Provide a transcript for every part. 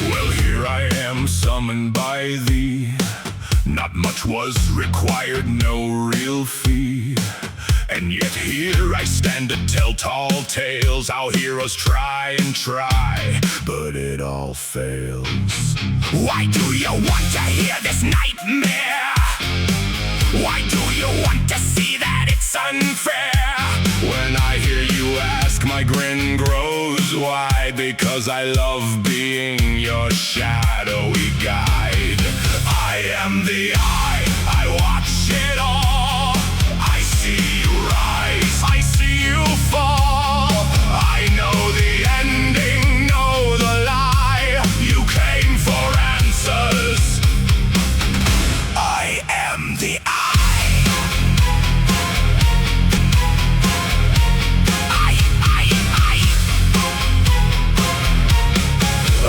Well, here I am, summoned by thee. Not much was required, no real fee. And yet here I stand to tell tall tales, how heroes try and try, but it all fails. Why do you want to hear this nightmare? Why do you want to see that it's unfair? When I hear you ask, my grin grows wide, because I love being your shadowy guide. I am the eye, I watch it all. I see you rise, I see you fall. I know the ending, know the lie. You came for answers. I am the eye.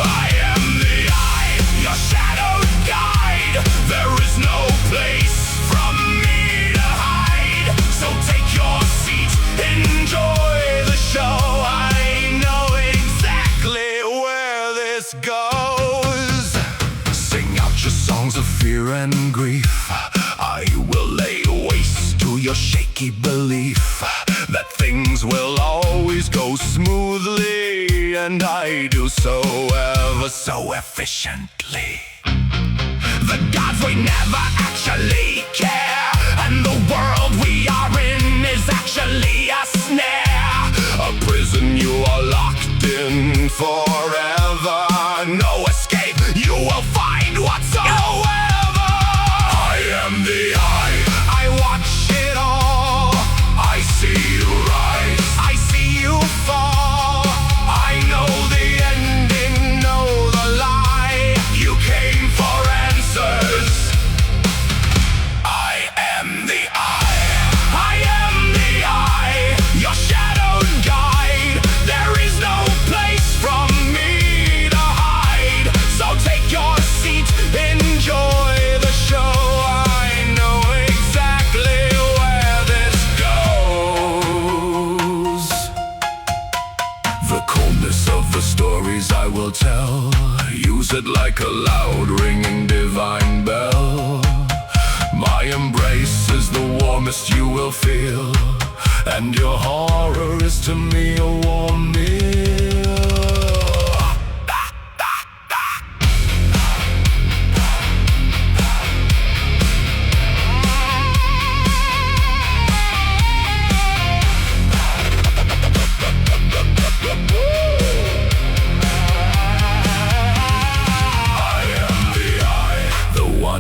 I am the eye, your shadowed guide. There is no place from me to hide. So take your seat, enjoy the show. I know exactly where this goes. Sing out your songs of fear and grief. I will lay waste to your shaky belief that things will always go smoothly, and I do so ever so efficiently. The gods, we never actually care, and the world we are in is actually a snare. A prison you are locked in forever. No escape, you will find whatsoever. I am the eye, I watch it all. I see you rise, I see you fall. I know the ending, know the lie. You came for answers. I am the eye, I am the eye, your shadowed guide. There is no place from me to hide. So take your seat, enjoy the show. I know exactly where this goes. The coldness of the stories I will tell, use it like a loud ringing divine bell. My embrace is the warmest you will feel, and your horror is to me a warm meal.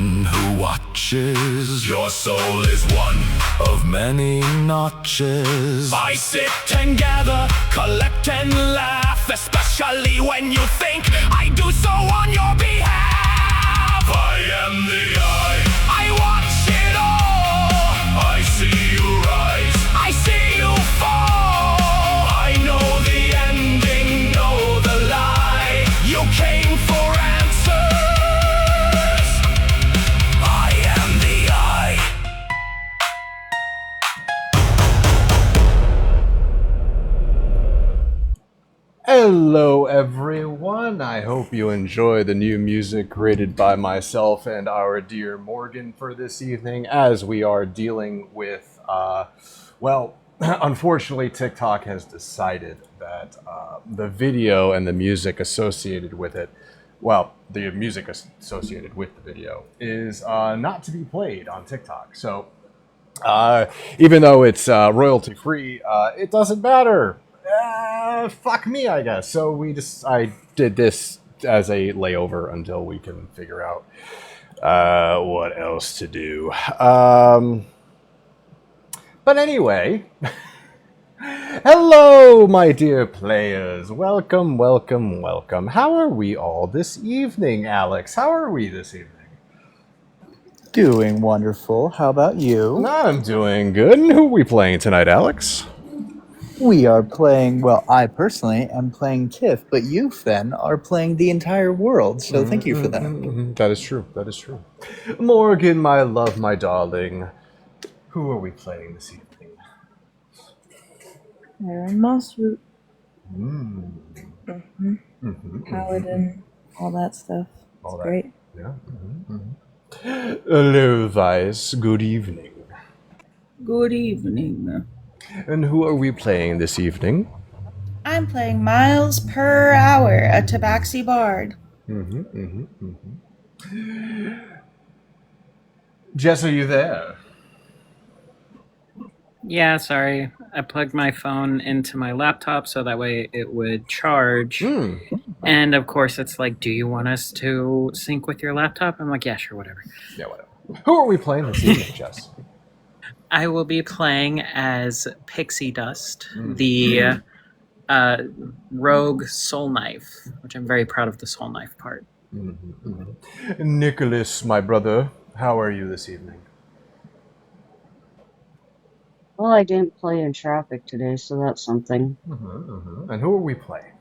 Who watches. Your soul is one of many notches. I sit and gather, collect and laugh, especially when you think I do so on your behalf. I am the eye, I watch it all. I see you rise, I see you fall. I know the ending, know the lie. You came for answers. Hello everyone, I hope you enjoy the new music created by myself and our dear Morgan for this evening, as we are dealing with, unfortunately TikTok has decided that the video and the music associated with it, the music associated with the video is not to be played on TikTok. So even though it's royalty free, it doesn't matter. Fuck me, I guess. So I did this as a layover until we can figure out what else to do. But anyway, hello, my dear players. Welcome, welcome, welcome. How are we all this evening, Alex? How are we this evening? Doing wonderful. How about you? I'm doing good. And who are we playing tonight, Alex? We are playing, well, I personally am playing Tiff, but you, Fen, are playing the entire world, so thank you for that. That is true. That is true. Morgan, my love, my darling. Who are we playing this evening? Iron Moss Root, Mm-hmm. Paladin, all that stuff. It's All that. great. Yeah. Hello, Vice. Good evening. Good evening. And who are we playing this evening? I'm playing Miles Per Hour, a Tabaxi Bard. Jess, are you there? Yeah, sorry. I plugged my phone into my laptop so that way it would charge. And of course, it's like, do you want us to sync with your laptop? I'm like, yeah, sure, whatever. Yeah, whatever. Who are we playing this evening, Jess? I will be playing as Pixie Dust, the rogue soul knife, which I'm very proud of the soul knife part. Nicholas, my brother, how are you this evening? Well, I didn't play in traffic today, so that's something. And who are we playing?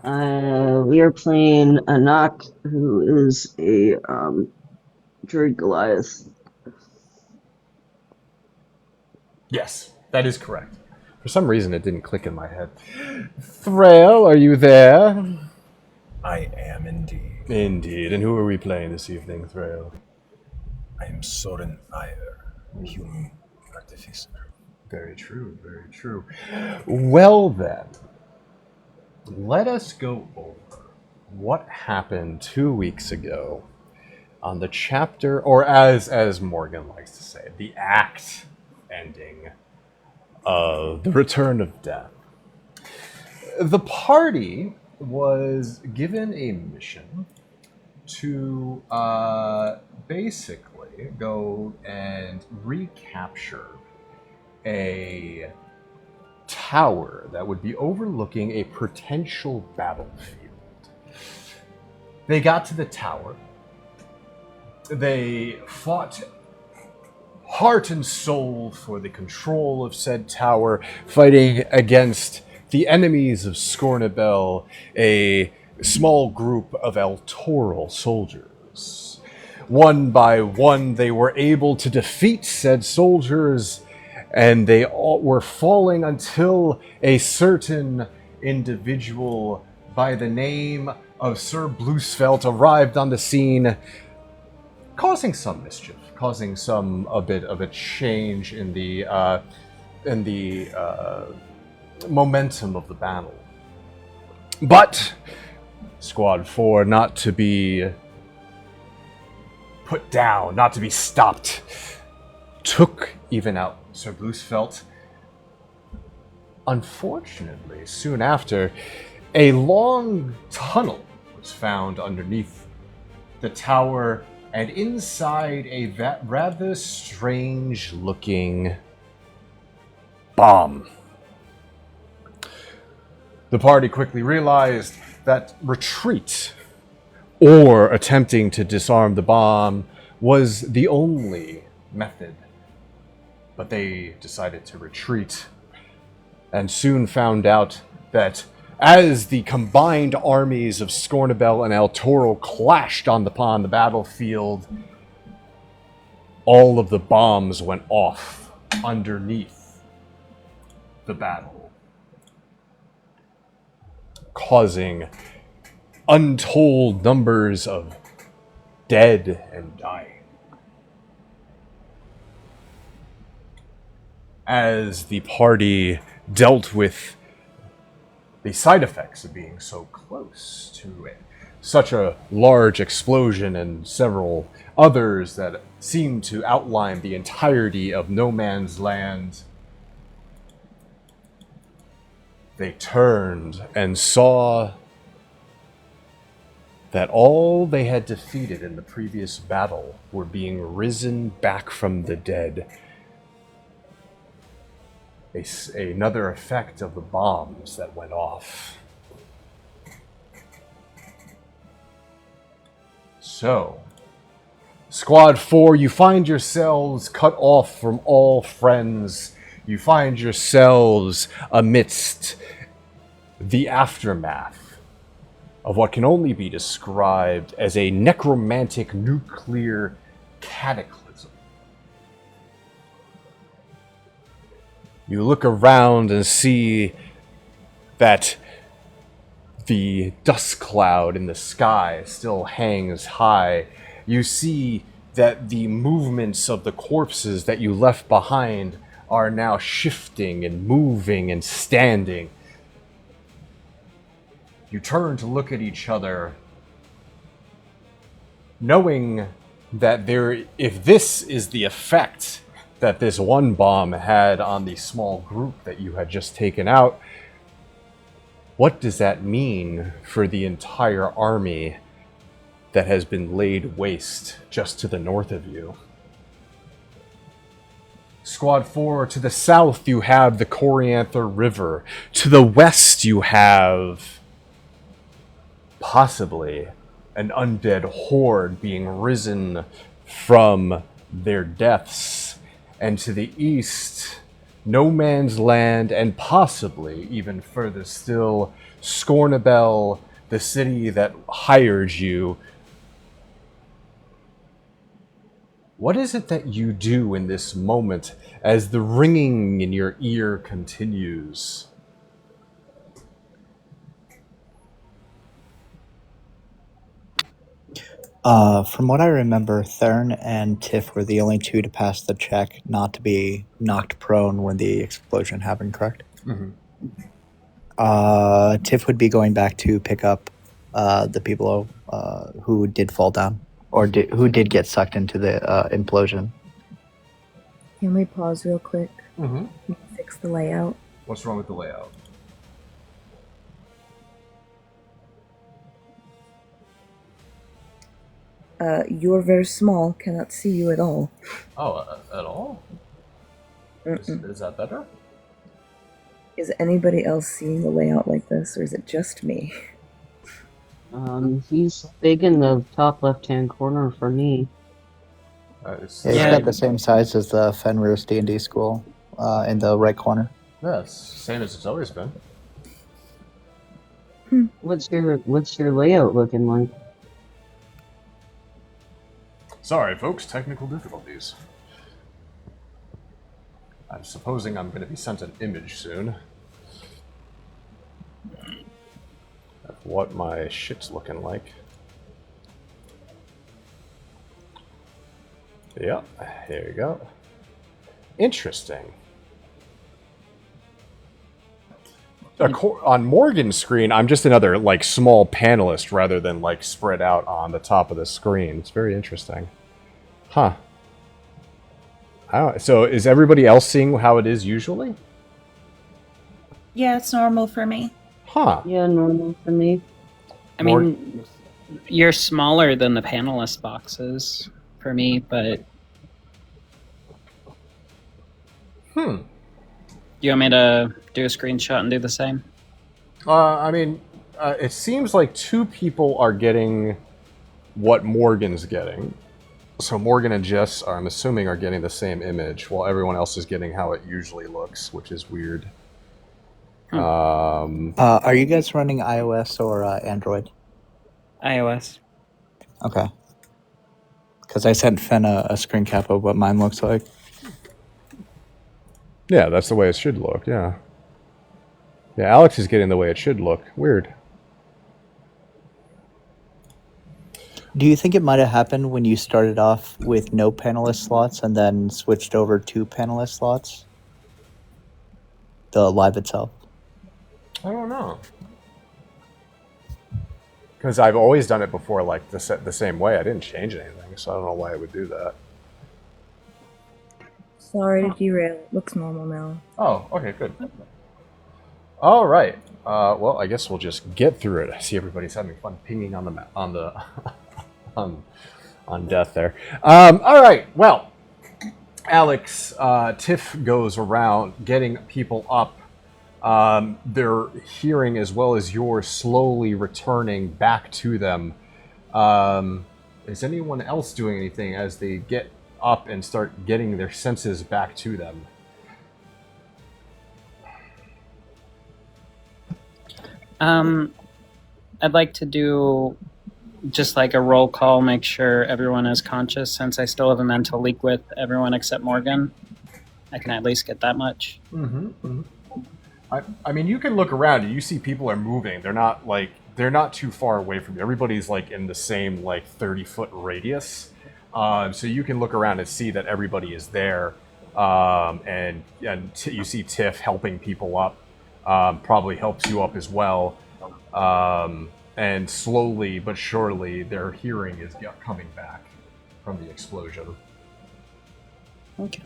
We are playing Anak, who is a Druid Goliath. Yes, that is correct. For some reason, it didn't click in my head. Thrail, are you there? I am indeed. Indeed. And who are we playing this evening, Thrail? I am Soren Ire, human artificer. Very true, very true. Well then, let us go over what happened 2 weeks ago on the chapter, or as Morgan likes to say, the act ending of The Return of Death. The party was given a mission to basically go and recapture a tower that would be overlooking a potential battlefield. They got to the tower. They fought heart and soul for the control of said tower, fighting against the enemies of Scornabel, a small group of Eltoral soldiers. One by one, they were able to defeat said soldiers, and they all were falling until a certain individual by the name of Sir Bluesfelt arrived on the scene, causing some mischief, causing a bit of a change in the momentum of the battle. But Squad 4, not to be put down, not to be stopped, took even out Sir Bluesfelt. Unfortunately, soon after, a long tunnel was found underneath the tower, and inside a rather strange-looking bomb. The party quickly realized that retreat, or attempting to disarm the bomb, was the only method. But they decided to retreat, and soon found out that as the combined armies of Scornabel and Eltoral clashed on the battlefield, all of the bombs went off underneath the battle, causing untold numbers of dead and dying. As the party dealt with the side effects of being so close to such a large explosion and several others that seemed to outline the entirety of no man's land, they turned and saw that all they had defeated in the previous battle were being risen back from the dead. Another effect of the bombs that went off. So, Squad 4, you find yourselves cut off from all friends, you find yourselves amidst the aftermath of what can only be described as a necromantic nuclear cataclysm. You look around and see that the dust cloud in the sky still hangs high. You see that the movements of the corpses that you left behind are now shifting and moving and standing. You turn to look at each other, knowing that if this is the effect that this one bomb had on the small group that you had just taken out, what does that mean for the entire army that has been laid waste just to the north of you? Squad 4, to the south you have the Corianther River. To the west you have possibly an undead horde being risen from their deaths. And to the east, no man's land, and possibly even further still, Scornabel, the city that hired you. What is it that you do in this moment as the ringing in your ear continues? From what I remember, Thurn and Tiff were the only two to pass the check not to be knocked prone when the explosion happened, correct? Mm-hmm. Tiff would be going back to pick up the people who did fall down, or who did get sucked into the implosion. Can we pause real quick? Mm-hmm. Fix the layout. What's wrong with the layout? You're very small. Cannot see you at all. Oh, at all? Is that better? Is anybody else seeing the layout like this, or is it just me? He's big in the top left-hand corner for me. It's got the same size as the Fenrir's D&D school in the right corner. Yeah, it's same as it's always been. What's your layout looking like? Sorry, folks, technical difficulties. I'm supposing I'm going to be sent an image soon of what my shit's looking like. Yep, here you go. Interesting. On Morgan's screen, I'm just another like small panelist rather than like spread out on the top of the screen. It's very interesting. Huh. So is everybody else seeing how it is usually? Yeah, it's normal for me. Huh. Yeah, normal for me. I mean, you're smaller than the panelist boxes for me, but... Hmm. Do you want me to do a screenshot and do the same? I mean, it seems like two people are getting what Morgan's getting. So Morgan and Jess, I'm assuming, are getting the same image, while everyone else is getting how it usually looks, which is weird. Are you guys running iOS or Android? iOS. Okay. Because I sent Fen a screen cap of what mine looks like. Yeah, that's the way it should look, yeah. Yeah, Alex is getting the way it should look. Weird. Do you think it might have happened when you started off with no panelist slots and then switched over to panelist slots? The live itself. I don't know. Because I've always done it before, like the same way. I didn't change anything, so I don't know why I would do that. Sorry to derail. It looks normal now. Oh, okay, good. All right. Well, I guess we'll just get through it. I see everybody's having fun pinging on the on death there. All right. Well, Alex, Tiff goes around getting people up. Their hearing as well as yours slowly returning back to them. Is anyone else doing anything as they get up and start getting their senses back to them? I'd like to do just like a roll call, make sure everyone is conscious. Since I still have a mental leak with everyone except Morgan, I can at least get that much. I mean, you can look around and you see people are moving. They're not too far away from you. Everybody's like in the same like 30-foot radius. So you can look around and see that everybody is there. And you see Tiff helping people up. Probably helps you up as well. And slowly but surely their hearing is coming back from the explosion. Okay.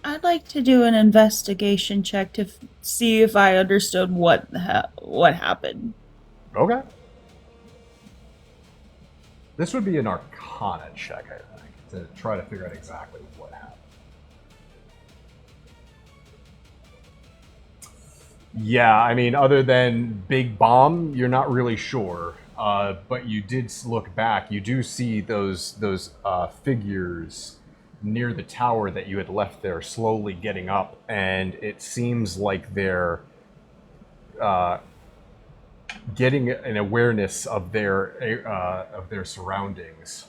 I'd like to do an investigation check to see if I understood what happened. Okay. This would be an Arcana check, I think, to try to figure out exactly what happened. Yeah, I mean, other than Big Bomb, you're not really sure. But you did look back. You do see those figures near the tower that you had left there, slowly getting up, and it seems like they're getting an awareness of their surroundings.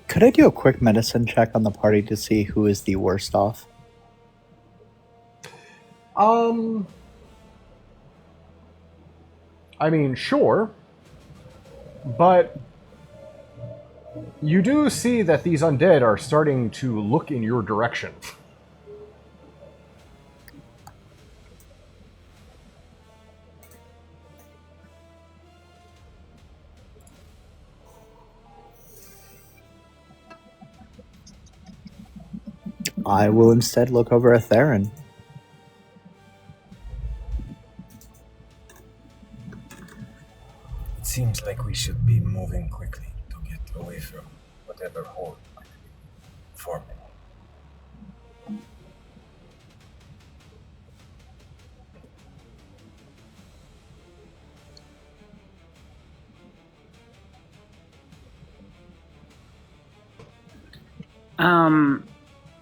Could I do a quick medicine check on the party to see who is the worst off? I mean, sure, but you do see that these undead are starting to look in your direction. I will instead look over at Theron. It seems like we should be moving quickly to get away from whatever horde might be forming.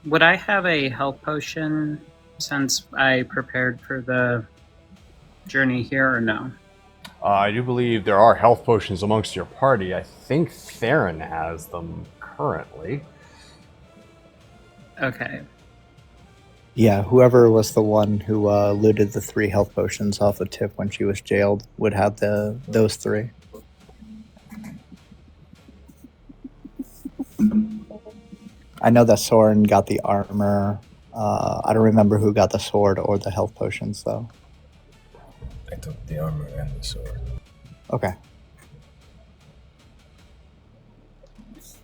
Would I have a health potion since I prepared for the journey here, or no? I do believe there are health potions amongst your party. I think Theron has them currently. Okay. Yeah, whoever was the one who looted the 3 health potions off of Tiff when she was jailed would have those 3. I know that Soren got the armor. I don't remember who got the sword or the health potions, though. I took the armor and the sword. Okay.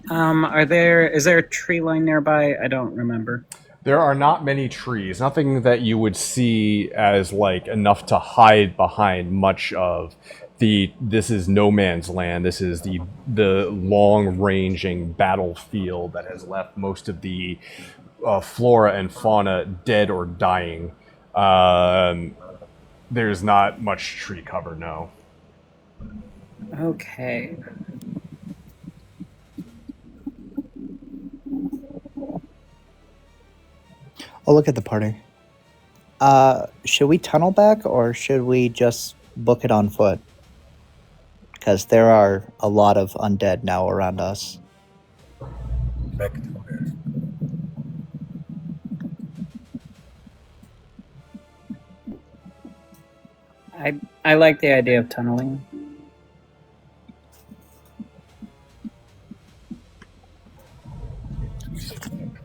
Is there a tree line nearby? I don't remember. There are not many trees. Nothing that you would see as like enough to hide behind much of this is no man's land. This is the long-ranging battlefield that has left most of the flora and fauna dead or dying. There's not much tree cover, no. Okay. I'll look at the party. Should we tunnel back or should we just book it on foot? Because there are a lot of undead now around us. Back to where? I like the idea of tunneling.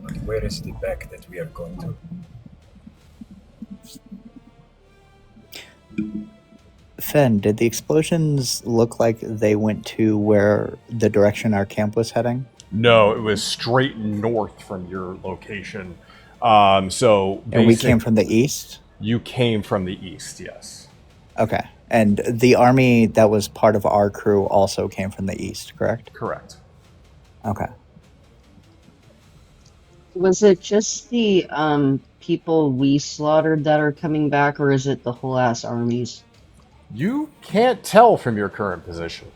But where is the back that we are going to? Finn, did the explosions look like they went to where the direction our camp was heading? No, it was straight north from your location. And we came from the east? You came from the east, yes. Okay. And the army that was part of our crew also came from the east, correct? Correct. Okay. Was it just the people we slaughtered that are coming back, or is it the whole ass armies? You can't tell from your current position.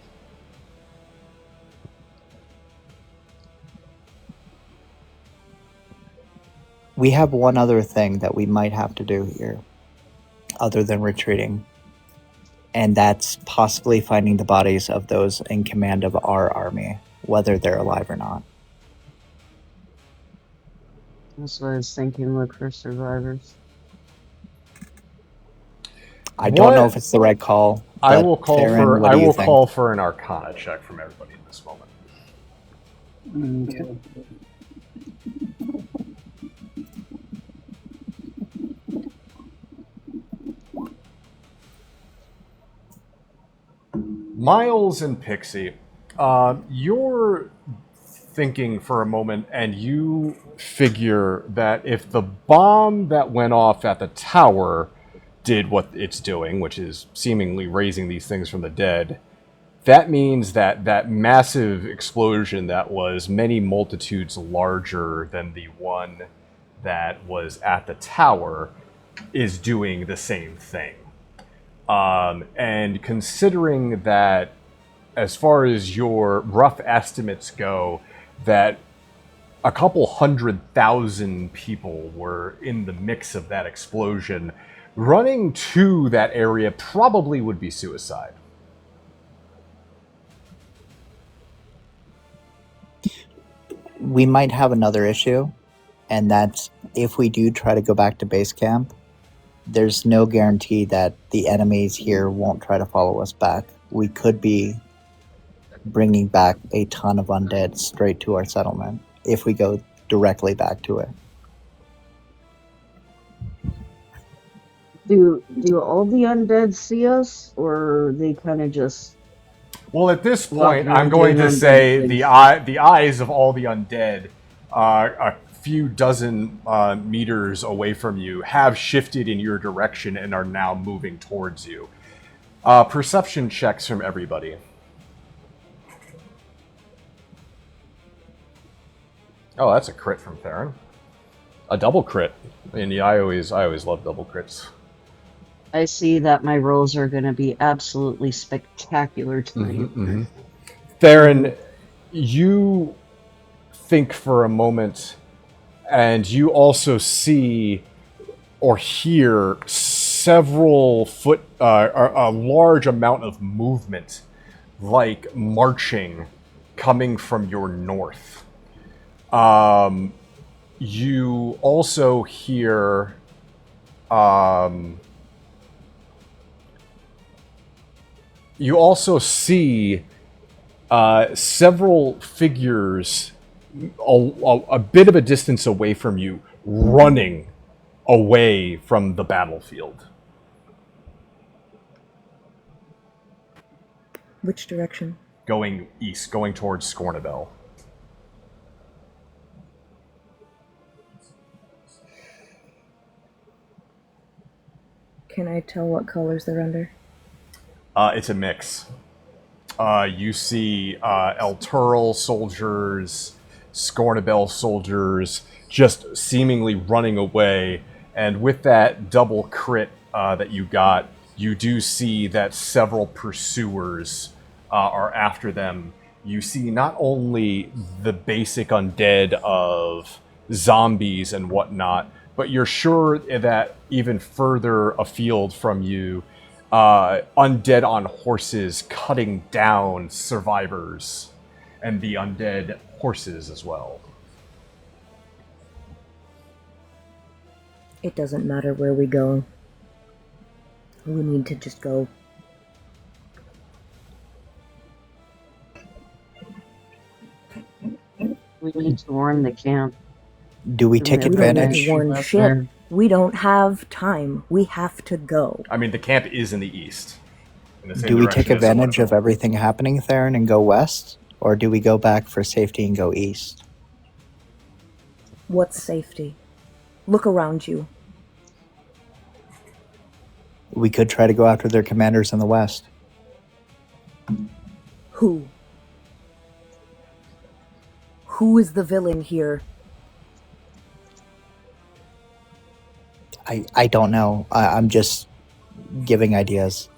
We have one other thing that we might have to do here, other than retreating, and that's possibly finding the bodies of those in command of our army, whether they're alive or not. That's what I was thinking. Look for survivors. I don't know What- if it's the right call. I but will call Theron, for what I do you will think? call for an Arcana check from everybody in this moment. Okay. Miles and Pixie, you're thinking for a moment, and you figure that if the bomb that went off at the tower did what it's doing, which is seemingly raising these things from the dead, that means that that massive explosion that was many multitudes larger than the one that was at the tower is doing the same thing. And considering that, as far as your rough estimates go, that a couple 100,000 people were in the mix of that explosion, running to that area probably would be suicide. We might have another issue, and that's if we do try to go back to base camp, there's no guarantee that the enemies here won't try to follow us back. We could be bringing back a ton of undead straight to our settlement if we go directly back to it. Do all the undead see us, or they kind of just? Well, at this Well, point, you're I'm going to doing say undead the eyes of all the undead, a few dozen meters away from you, have shifted in your direction and are now moving towards you. Perception checks from everybody. Oh, that's a crit from Theron. A double crit. And yeah, I always love double crits. I see that my rolls are going to be absolutely spectacular tonight. Theron, you think for a moment, and you also see or hear several a large amount of movement, like marching, coming from your north. You also hear you also see several figures a bit of a distance away from you, running away from the battlefield. Which direction? Going east, going towards Scornabel. Can I tell what colors they're under? It's a mix. You see El Turl soldiers, Scornabel soldiers, just seemingly running away. And with that double crit that you got, you do see that several pursuers are after them. You see not only the basic undead of zombies and whatnot, but you're sure that even further afield from you, undead on horses cutting down survivors, and the undead horses as well. It doesn't matter where we go. We need to just go. We need to warn the camp. Do we take We don't advantage? need to Warn Left shit. there. We don't have time. We have to go. I mean, the camp is in the east. In the same Do we direction take as advantage of Scornabel. everything happening, Theron, and go west? Or do we go back for safety and go east? What's safety? Look around you. We could try to go after their commanders in the west. Who? Who is the villain here? I don't know. I'm just giving ideas.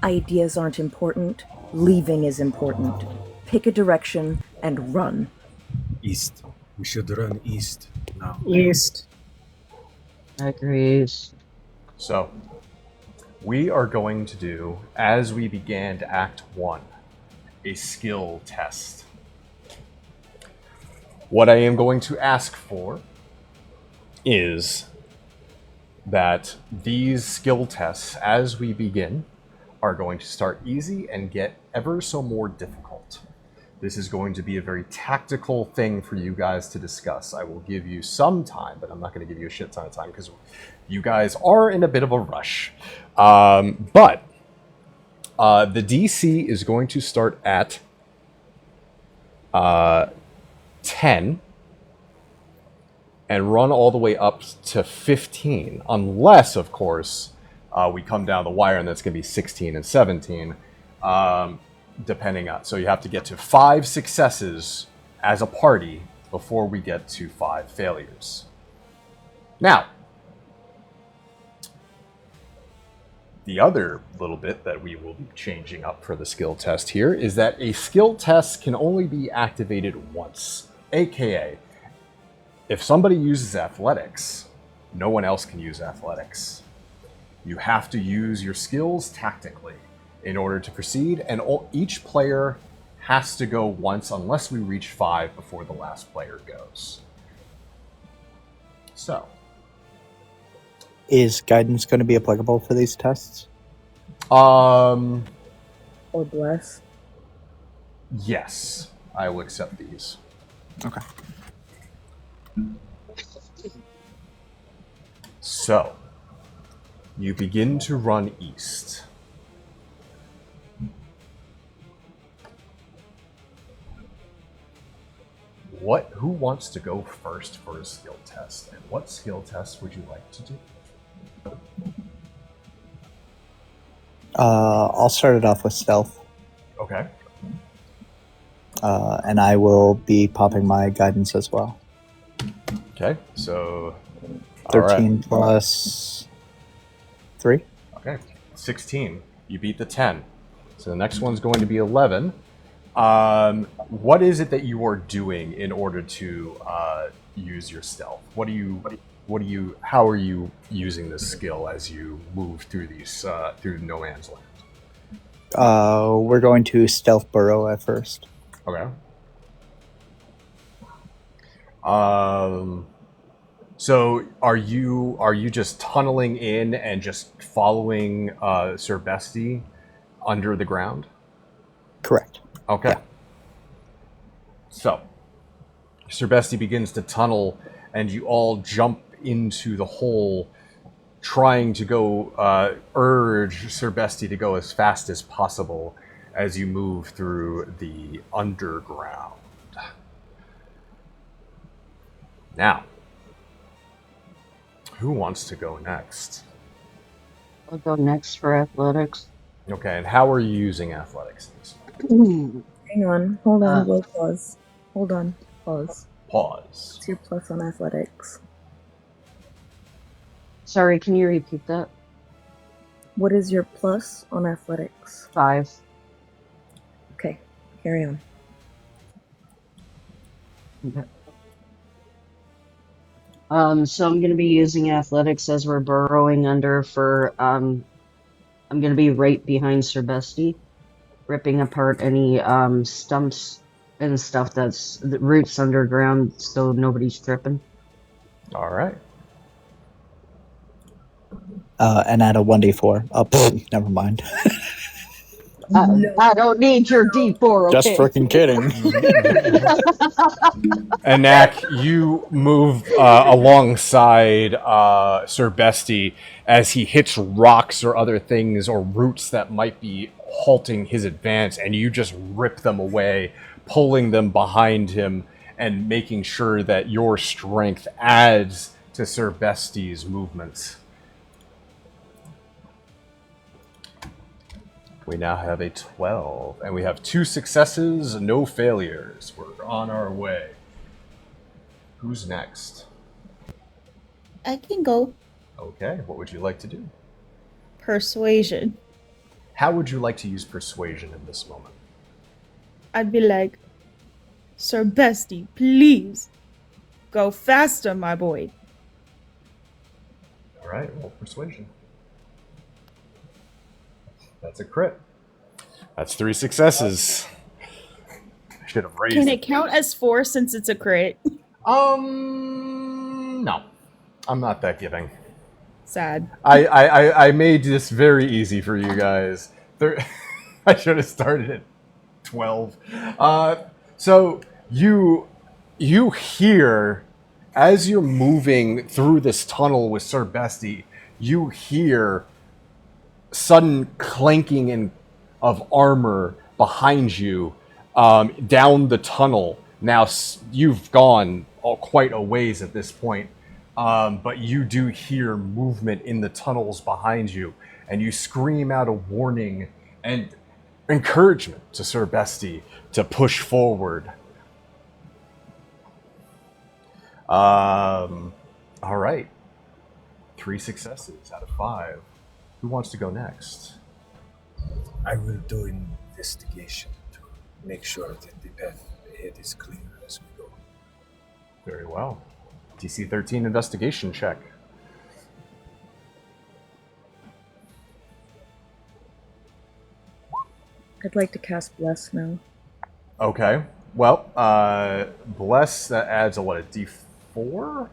Ideas aren't important. Leaving is important. Pick a direction and run. East. We should run east now. East. Agrees. So, we are going to do, as we began to Act 1, a skill test. What I am going to ask for is that these skill tests, as we begin, are going to start easy and get ever so more difficult. This is going to be a very tactical thing for you guys to discuss. I will give you some time, but I'm not going to give you a shit ton of time because you guys are in a bit of a rush. But the DC is going to start at 10 and run all the way up to 15, unless, of course, we come down the wire and that's going to be 16 and 17, depending on. So you have to get to 5 successes as a party before we get to 5 failures. Now, the other little bit that we will be changing up for the skill test here is that a skill test can only be activated once, aka if somebody uses athletics, no one else can use athletics. You have to use your skills tactically in order to proceed, and each player has to go once unless we reach 5 before the last player goes. So, Is guidance going to be applicable for these tests? Or bless. Yes, I will accept these. Okay. So, you begin to run east. Who wants to go first for a skill test? And what skill test would you like to do? I'll start it off with stealth. Okay. And I will be popping my guidance as well. Okay, so 13 plus 3. Okay, 16. You beat the 10. So the next one's going to be 11. What is it that you are doing in order to use your stealth? How are you using this skill as you move through these through no man's land? We're going to stealth burrow at first. Okay. So are you just tunneling in and just following Sir Bestie under the ground? Correct. Okay. Yeah. So Sir Bestie begins to tunnel, and you all jump into the hole, trying to go urge Sir Bestie to go as fast as possible as you move through the underground. Now, who wants to go next? I'll go next for athletics. Okay, and how are you using athletics? Hang on. Hold on. We'll pause. Hold on. Pause. Pause. What's your plus on athletics? Sorry, can you repeat that? What is your plus on athletics? 5. Okay. Carry on. Okay. So I'm going to be using athletics as we're burrowing under for, I'm going to be right behind Sir Bestie, ripping apart any, stumps and stuff that's the roots underground so nobody's tripping. All right. And add a 1d4. Oh, never mind. I don't need your D4, okay? Just freaking kidding. And Knack, you move alongside Sir Bestie as he hits rocks or other things or roots that might be halting his advance, and you just rip them away, pulling them behind him and making sure that your strength adds to Sir Bestie's movements. We now have a 12, and we have 2 successes, no failures. We're on our way. Who's next? I can go. Okay, what would you like to do? Persuasion. How would you like to use persuasion in this moment? I'd be like, Sir Bestie, please go faster, my boy. All right, roll persuasion. That's a crit. That's 3 successes. I should have raised Can it count as 4 since it's a crit? No. I'm not that giving. Sad. I made this very easy for you guys. I should have started at 12. So you hear, as you're moving through this tunnel with Sir Bestie, you hear sudden clanking of armor behind you down the tunnel. Now you've gone quite a ways at this point, but you do hear movement in the tunnels behind you, and you scream out a warning and encouragement to Sir Bestie to push forward. All right. 3 successes out of 5. Who wants to go next? I will do investigation to make sure that the path ahead is clear as we go. Very well. DC 13 investigation check. I'd like to cast Bless now. Okay. Well, Bless, that adds a D4?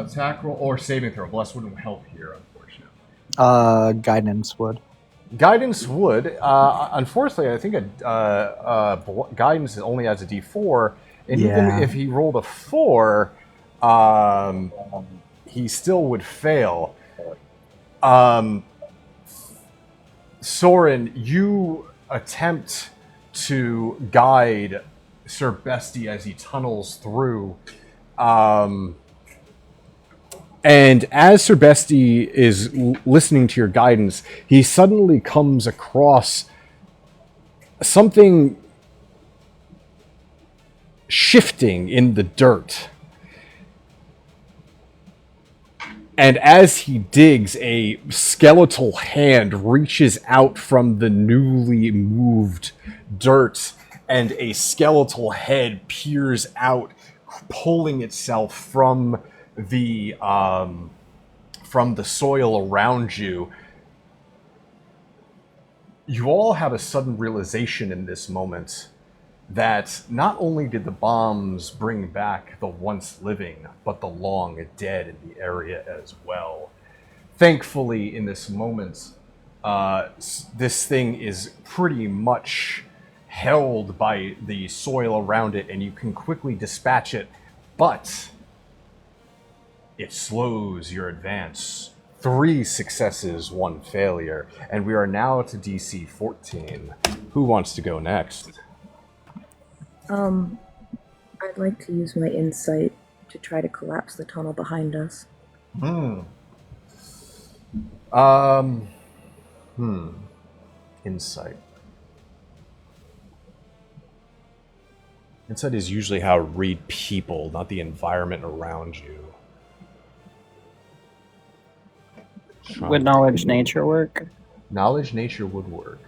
Attack roll or saving throw. Bless wouldn't help here, unfortunately. Guidance would. Guidance would. Unfortunately, I think guidance only adds a D4, and even if he rolled a 4, he still would fail. Soren, you attempt to guide Sir Bestie as he tunnels through. And as Sir Bestie is listening to your guidance, he suddenly comes across something shifting in the dirt. And as he digs, a skeletal hand reaches out from the newly moved dirt, and a skeletal head peers out, pulling itself from the soil around you. You all have a sudden realization in this moment that not only did the bombs bring back the once living, but the long dead in the area as well. Thankfully, in this moment, this thing is pretty much held by the soil around it, and you can quickly dispatch it, but it slows your advance. 3 successes, 1 failure, and we are now to DC 14. Who wants to go next? I'd like to use my insight to try to collapse the tunnel behind us. Insight. Insight is usually how to read people, not the environment around you. Would knowledge nature work? Knowledge nature would work.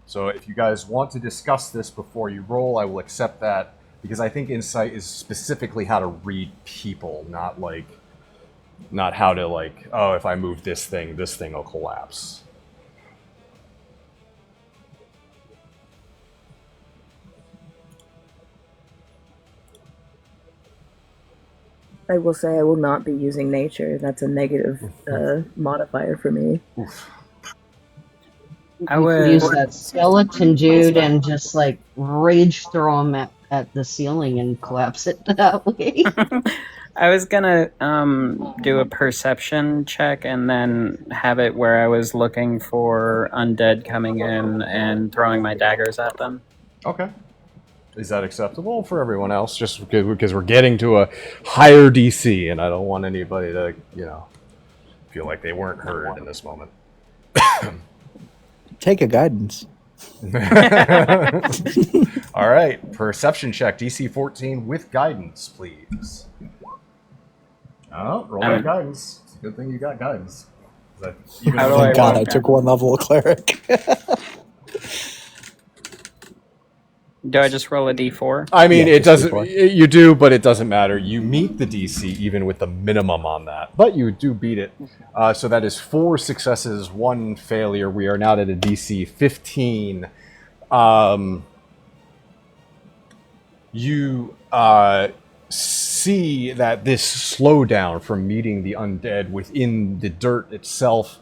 So if you guys want to discuss this before you roll, I will accept that, because I think insight is specifically how to read people, not how to oh, if I move this thing will collapse. I will say I will not be using nature. That's a negative modifier for me. Oof. I We would could use that skeleton dude and just rage throw him at the ceiling and collapse it that way. I was gonna do a perception check and then have it where I was looking for undead coming in and throwing my daggers at them. Okay. Is that acceptable for everyone else? Just because we're getting to a higher DC, and I don't want anybody to, feel like they weren't heard in this moment. Take a guidance. All right, perception check, DC 14 with guidance, please. Oh, roll that guidance. It's a good thing you got guidance. How do Thank God roll I took one level of cleric. Do I just roll a d4? I mean, Yeah, it just doesn't. D4. You do, but it doesn't matter. You meet the DC even with the minimum on that, but you do beat it. So that is 4 successes, 1 failure. We are now at a DC 15. You see that this slowdown from meeting the undead within the dirt itself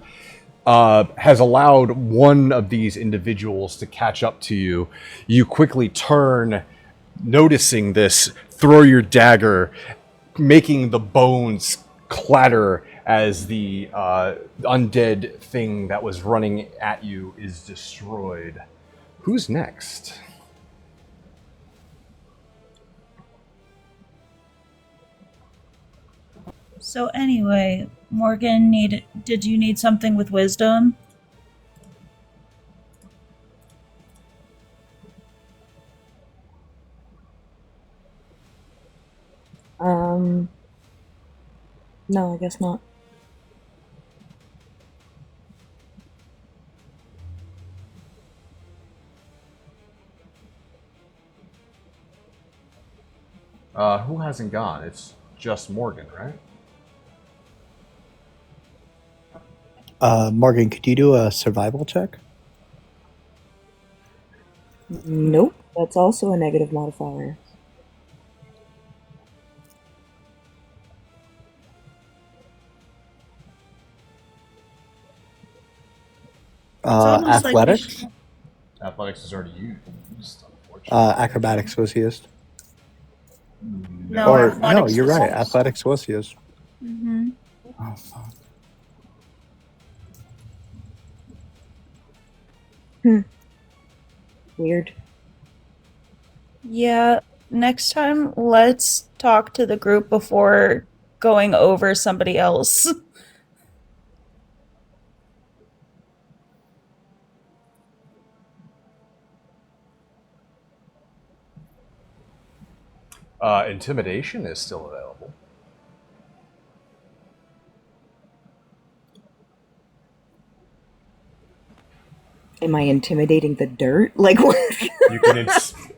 has allowed one of these individuals to catch up to you. You quickly turn, noticing this, throw your dagger, making the bones clatter as the undead thing that was running at you is destroyed. Who's next? So anyway, Morgan, did you need something with wisdom? No, I guess not. Who hasn't gone? It's just Morgan, right? Morgan, could you do a survival check? Nope. That's also a negative modifier. almost like we Athletics? Athletics is already used, unfortunately. Acrobatics was used. No, Or no, athletics you're was right. used. Athletics was used. Mm-hmm. Oh fuck. Weird. Yeah, next time let's talk to the group before going over somebody else. Intimidation is still available. Am I intimidating the dirt? Like what? You can.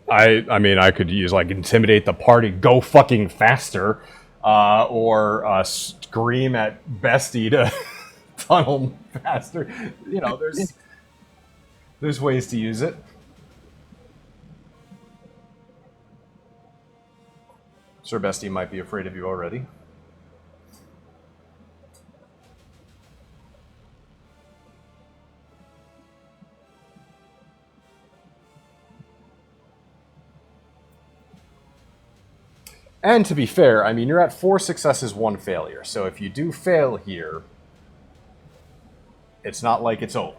I mean, I could use like intimidate the party, go fucking faster, or scream at Bestie to tunnel faster. You know, there's ways to use it. Sir Bestie might be afraid of you already. And to be fair, I mean, you're at 4 successes, 1 failure. So if you do fail here, it's not like it's over.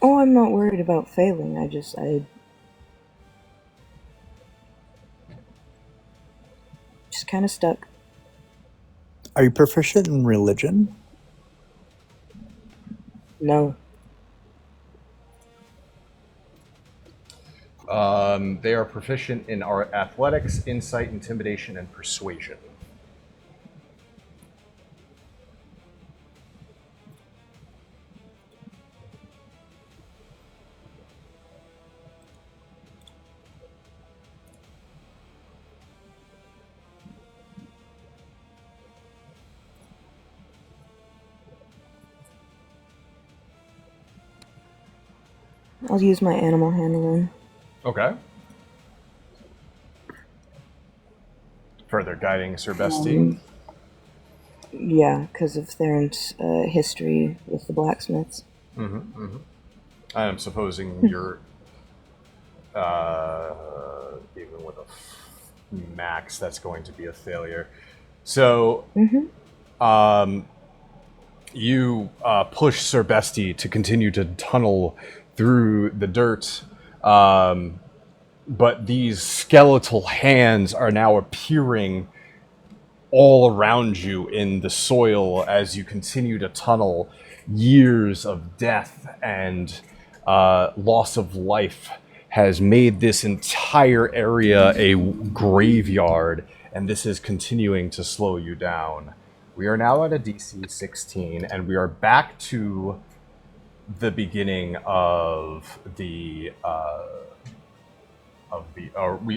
Oh, I'm not worried about failing. I just kind of stuck. Are you proficient in religion? No. They are proficient in our athletics, insight, intimidation, and persuasion. I'll use my animal handling. Okay. Further guiding Sir Bestie. Yeah, because of Theron's history with the blacksmiths. I am supposing you're even with a max, that's going to be a failure. So, you push Sir Bestie to continue to tunnel through the dirt. But these skeletal hands are now appearing all around you in the soil as you continue to tunnel. Years of death and loss of life has made this entire area a graveyard, and this is continuing to slow you down. We are now at a DC 16, and we are back to the beginning of the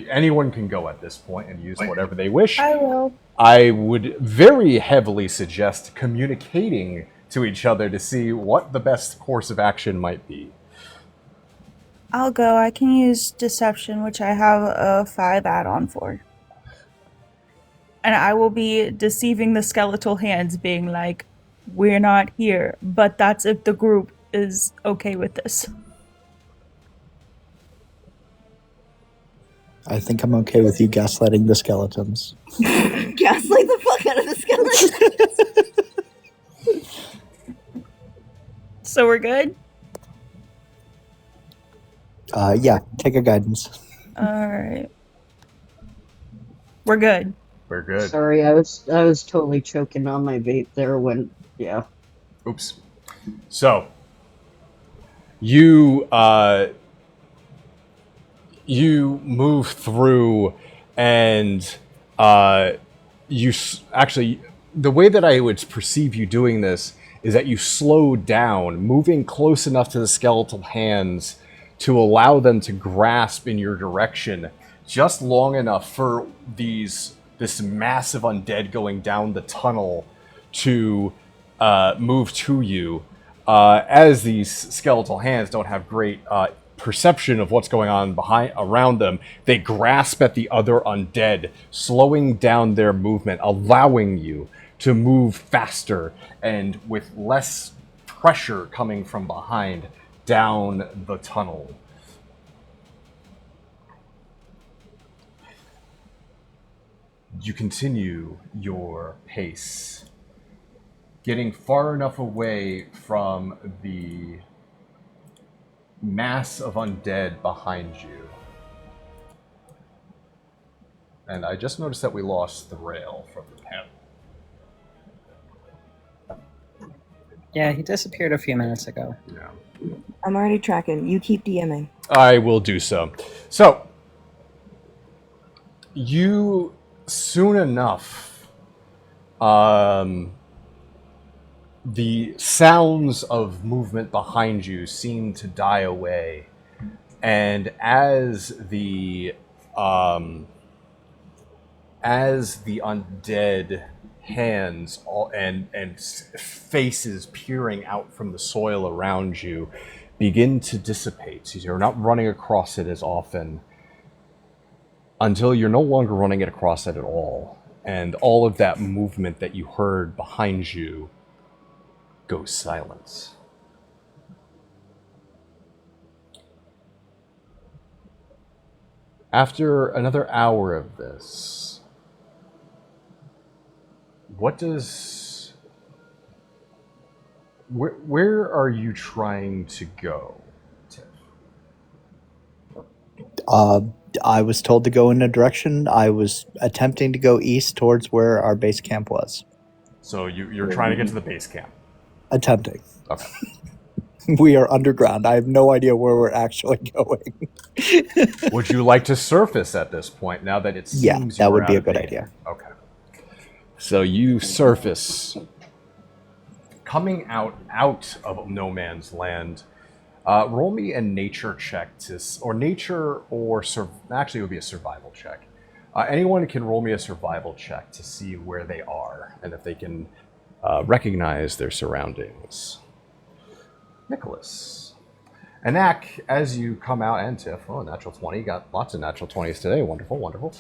anyone can go at this point and use whatever they wish. I will. I would very heavily suggest communicating to each other to see what the best course of action might be. I'll go. I can use deception, which I have a 5 add-on for. And I will be deceiving the skeletal hands, being like, we're not here, but that's if the group is okay with this. I think I'm okay with you gaslighting the skeletons. Gaslight the fuck out of the skeleton. So we're good? Yeah, take a guidance. Alright. We're good. We're good. Sorry, I was totally choking on my vape there when Oops. So you you move through, and actually, the way that I would perceive you doing this is that you slow down, moving close enough to the skeletal hands to allow them to grasp in your direction just long enough for this massive undead going down the tunnel to move to you. As these skeletal hands don't have great perception of what's going on around them, they grasp at the other undead, slowing down their movement, allowing you to move faster and with less pressure coming from behind down the tunnel. You continue your pace, getting far enough away from the mass of undead behind you. And I just noticed that we lost the rail from the panel. Yeah, he disappeared a few minutes ago. Yeah. I'm already tracking. You keep DMing. I will do so. So, you soon enough, the sounds of movement behind you seem to die away, and as the undead hands and faces peering out from the soil around you begin to dissipate, so you're not running across it as often until you're no longer running it across it at all, and all of that movement that you heard behind you goes silent. After another hour of this, where are you trying to go, Tiff? I was told to go in a direction. I was attempting to go east towards where our base camp was. So you're trying to get to the base camp. Attempting. Okay. We are underground. I have no idea where we're actually going. Would you like to surface at this point now that it seems that you're would be out a of good date? idea. Okay. So you surface, coming out of no man's land. Roll me a nature check actually it would be a survival check. Anyone can roll me a survival check to see where they are and if they can recognize their surroundings. Nicholas. Anak, as you come out, and Tiff, natural 20, got lots of natural 20s today, wonderful, wonderful.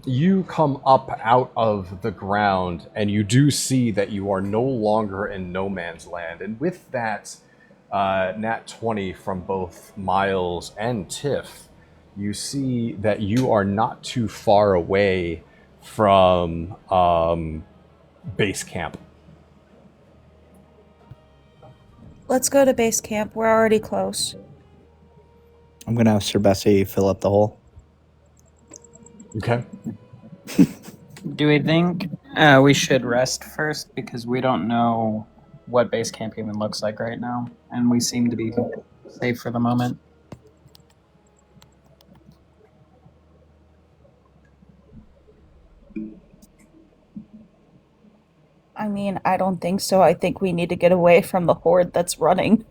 You come up out of the ground, and you do see that you are no longer in no man's land. And with that nat 20 from both Miles and Tiff, you see that you are not too far away from base camp. Let's go to base camp. We're already close. I'm gonna have Sir Bessie fill up the hole. Okay. Do we think we should rest first because we don't know what base camp even looks like right now, and we seem to be safe for the moment? I mean, I don't think so. I think we need to get away from the horde that's running.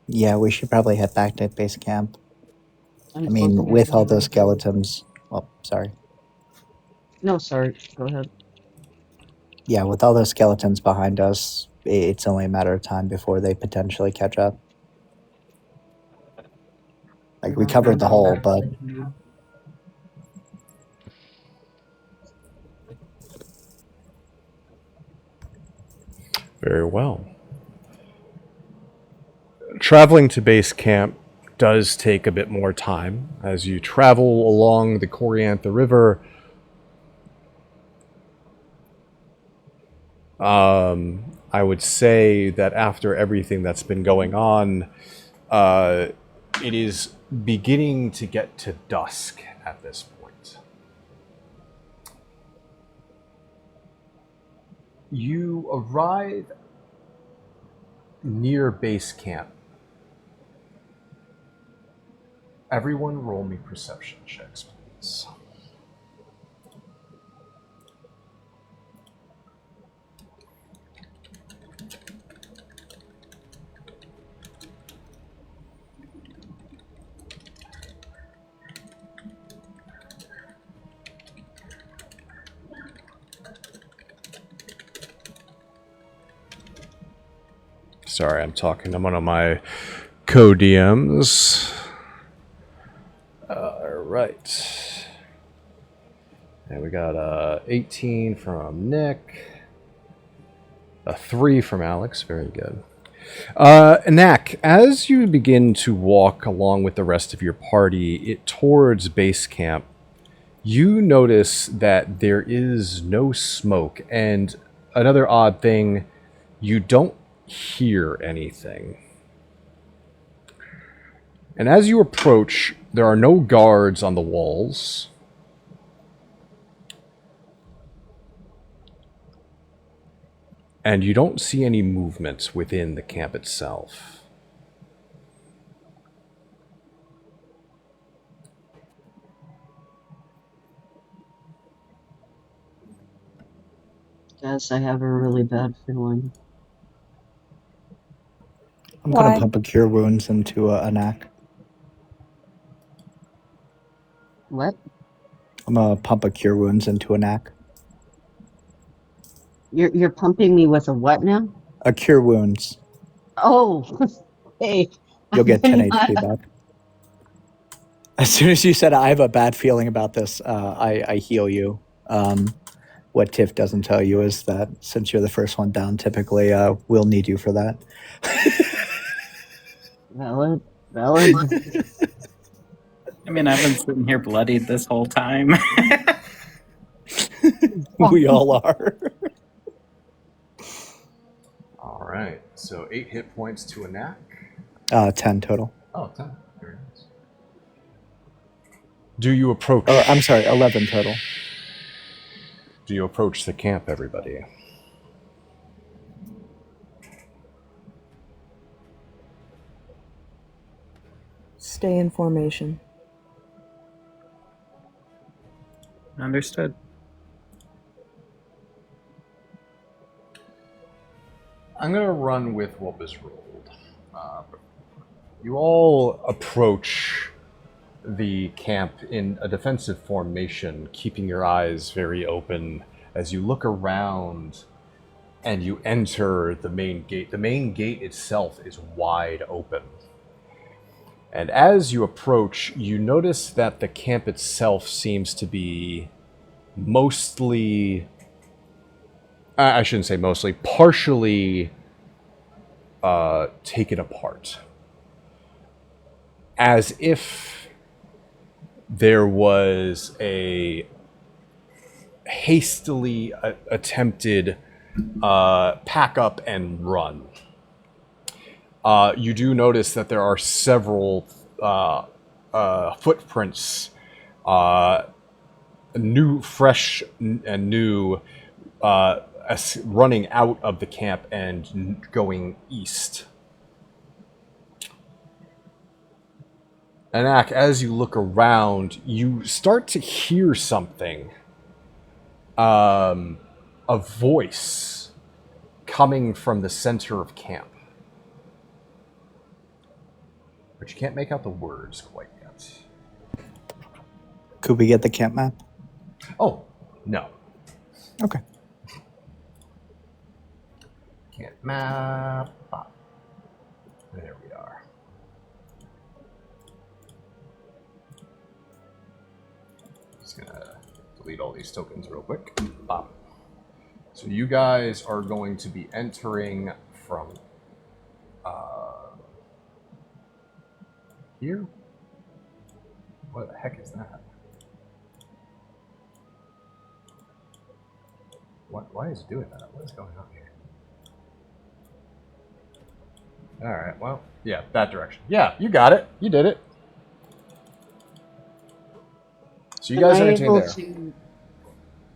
Yeah, we should probably head back to base camp. I'm I mean, looking at with all the- those skeletons. Oh, sorry. No, sorry. Go ahead. Yeah, with all those skeletons behind us, it's only a matter of time before they potentially catch up. Like, we covered the hole, but Very well. Traveling to base camp does take a bit more time as you travel along the Coriantha River. I would say that after everything that's been going on, it is beginning to get to dusk at this point. You arrive near base camp. Everyone roll me perception checks, please. Sorry, I'm talking to one of my co-DMs. All right. And we got a 18 from Nick. A 3 from Alex. Very good. Nak, as you begin to walk along with the rest of your party towards base camp, you notice that there is no smoke. And another odd thing, you don't hear anything. And as you approach, there are no guards on the walls. And you don't see any movement within the camp itself. Guess I have a really bad feeling. I'm Why? gonna pump a cure wounds into a knack. What? I'm gonna pump a cure wounds into a knack. You're pumping me with a what now? A cure wounds. Oh, hey. You'll get 10 I'm not- HP back. As soon as you said I have a bad feeling about this, I heal you. What Tiff doesn't tell you is that since you're the first one down, typically we'll need you for that. Valid. I mean, I've been sitting here bloodied this whole time. We all are. All right. So 8 hit points to a Nak. 10 total. Oh, 10. Very nice. Do you approach? I'm sorry, 11 total. Do you approach the camp, everybody? Stay in formation. Understood. I'm going to run with what was rolled. You all approach the camp in a defensive formation, keeping your eyes very open as you look around and you enter the main gate. The main gate itself is wide open. And as you approach, you notice that the camp itself seems to be mostly... I shouldn't say mostly, partially taken apart. As if there was a hastily attempted pack up and run. You do notice that there are several footprints, fresh and new, running out of the camp and going east. Anak, as you look around, you start to hear something. A voice coming from the center of camp. But you can't make out the words quite yet. Could we get the camp map? Oh, no. Okay. Camp map. There we are. Just gonna delete all these tokens real quick. Bop. So you guys are going to be entering from here? What the heck is that? Why is it doing that? What is going on here? Alright, well, yeah, that direction. Yeah, you got it. You did it. So you guys are entering there.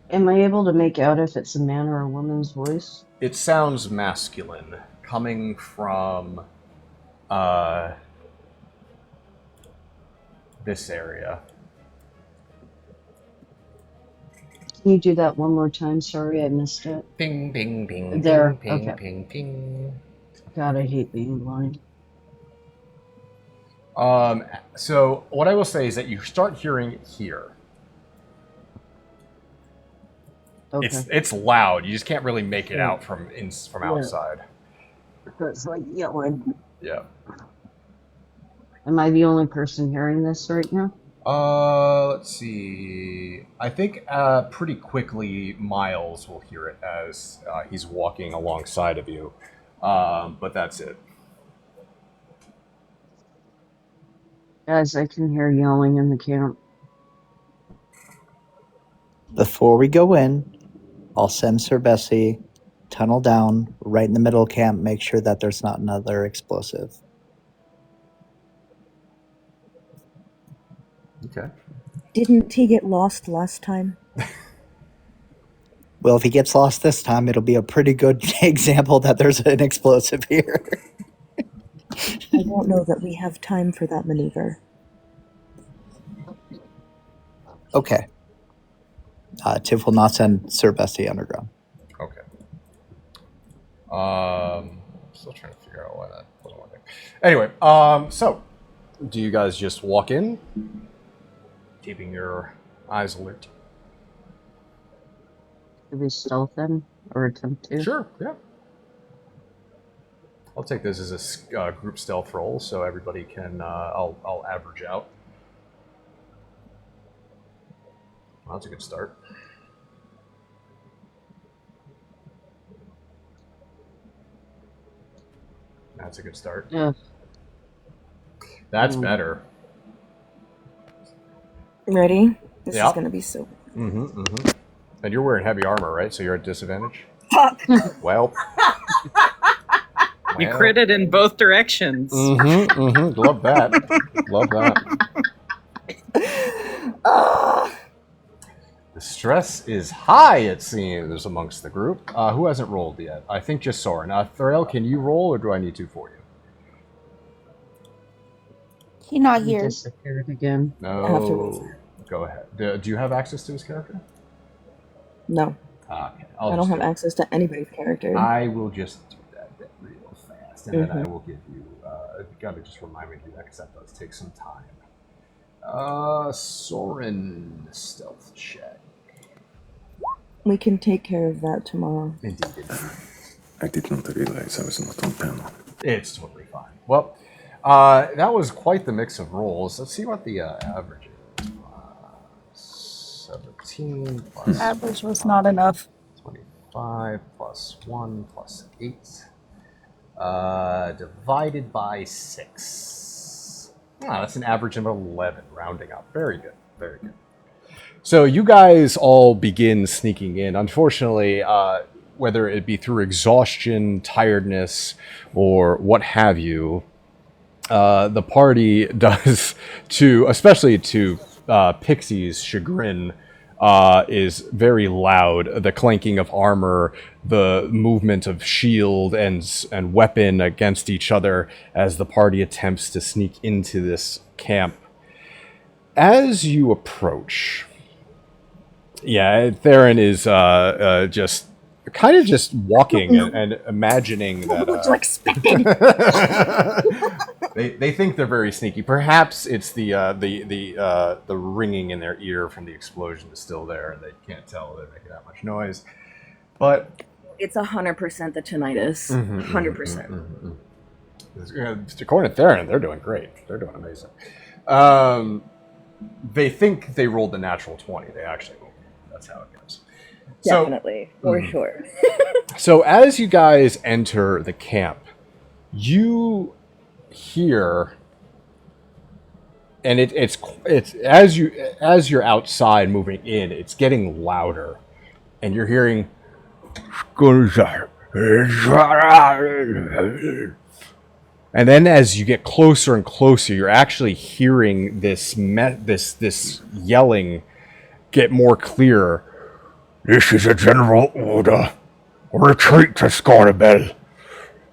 Am I able to make out if it's a man or a woman's voice? It sounds masculine, coming from this area. Can you do that one more time? Sorry, I missed it. Ping, ping, ping. There. Ping, Okay. ping, ping. God, I hate being blind. So what I will say is that you start hearing it here. Okay. It's loud. You just can't really make it out from outside. It's like yelling. Yeah. Am I the only person hearing this right now? Let's see. I think pretty quickly Miles will hear it as he's walking alongside of you. But that's it. Guys, I can hear yelling in the camp. Before we go in, I'll send Sir Bessie, tunnel down right in the middle of camp, make sure that there's not another explosive. Okay. Didn't he get lost last time? Well, if he gets lost this time, it'll be a pretty good example that there's an explosive here. I don't know that we have time for that maneuver. Okay. Tiff will not send Sir Bessie underground. Okay. Still trying to figure out why that wasn't working. Anyway, so do you guys just walk in, keeping your eyes alert? Should we stealth them or attempt to? Sure. Yeah. I'll take this as a group stealth roll, so everybody can. I'll average out. Well, that's a good start. That's a good start. Yeah. That's better. Ready? This Yep. is going to be so... Mm-hmm, mm-hmm. And you're wearing heavy armor, right? So you're at disadvantage? Fuck! Well. You critted in both directions. Mm-hmm, mm-hmm. Love that. Love that. The stress is high, it seems, amongst the group. Who hasn't rolled yet? I think just Soren. Thorel, can you roll, or do I need to for you? He's not He here. disappeared again. No. Go ahead. Do you have access to his character? No. Okay. I don't have access to anybody's character. I will just do that real fast, and then I will give you. You gotta just remind me to do that because that does take some time. Soren stealth check. We can take care of that tomorrow. Indeed. I did not realize I was not on panel. It's totally fine. Well, that was quite the mix of rolls. Let's see what the average is. 17 plus Average was not enough. 25 plus 1 plus 8 divided by 6. That's an average of 11, rounding up. Very good. Very good. So you guys all begin sneaking in. Unfortunately, whether it be through exhaustion, tiredness, or what have you, the party does, especially to Pixie's chagrin, is very loud. The clanking of armor, the movement of shield and weapon against each other as the party attempts to sneak into this camp. As you approach, Theron is just walking and imagining that. What you expected? They think they're very sneaky. Perhaps it's the ringing in their ear from the explosion is still there, and they can't tell they're making that much noise. But It's 100% the tinnitus. 100%. According to Theron, they're doing great. They're doing amazing. They think they rolled the natural 20. They actually won't. That's how it goes. Definitely, for sure. So as you guys enter the camp, you hear, and it's as you're outside moving in, it's getting louder, and you're hearing. And then as you get closer and closer, you're actually hearing this yelling get more clear. This is a general order. Retreat to Scornabel.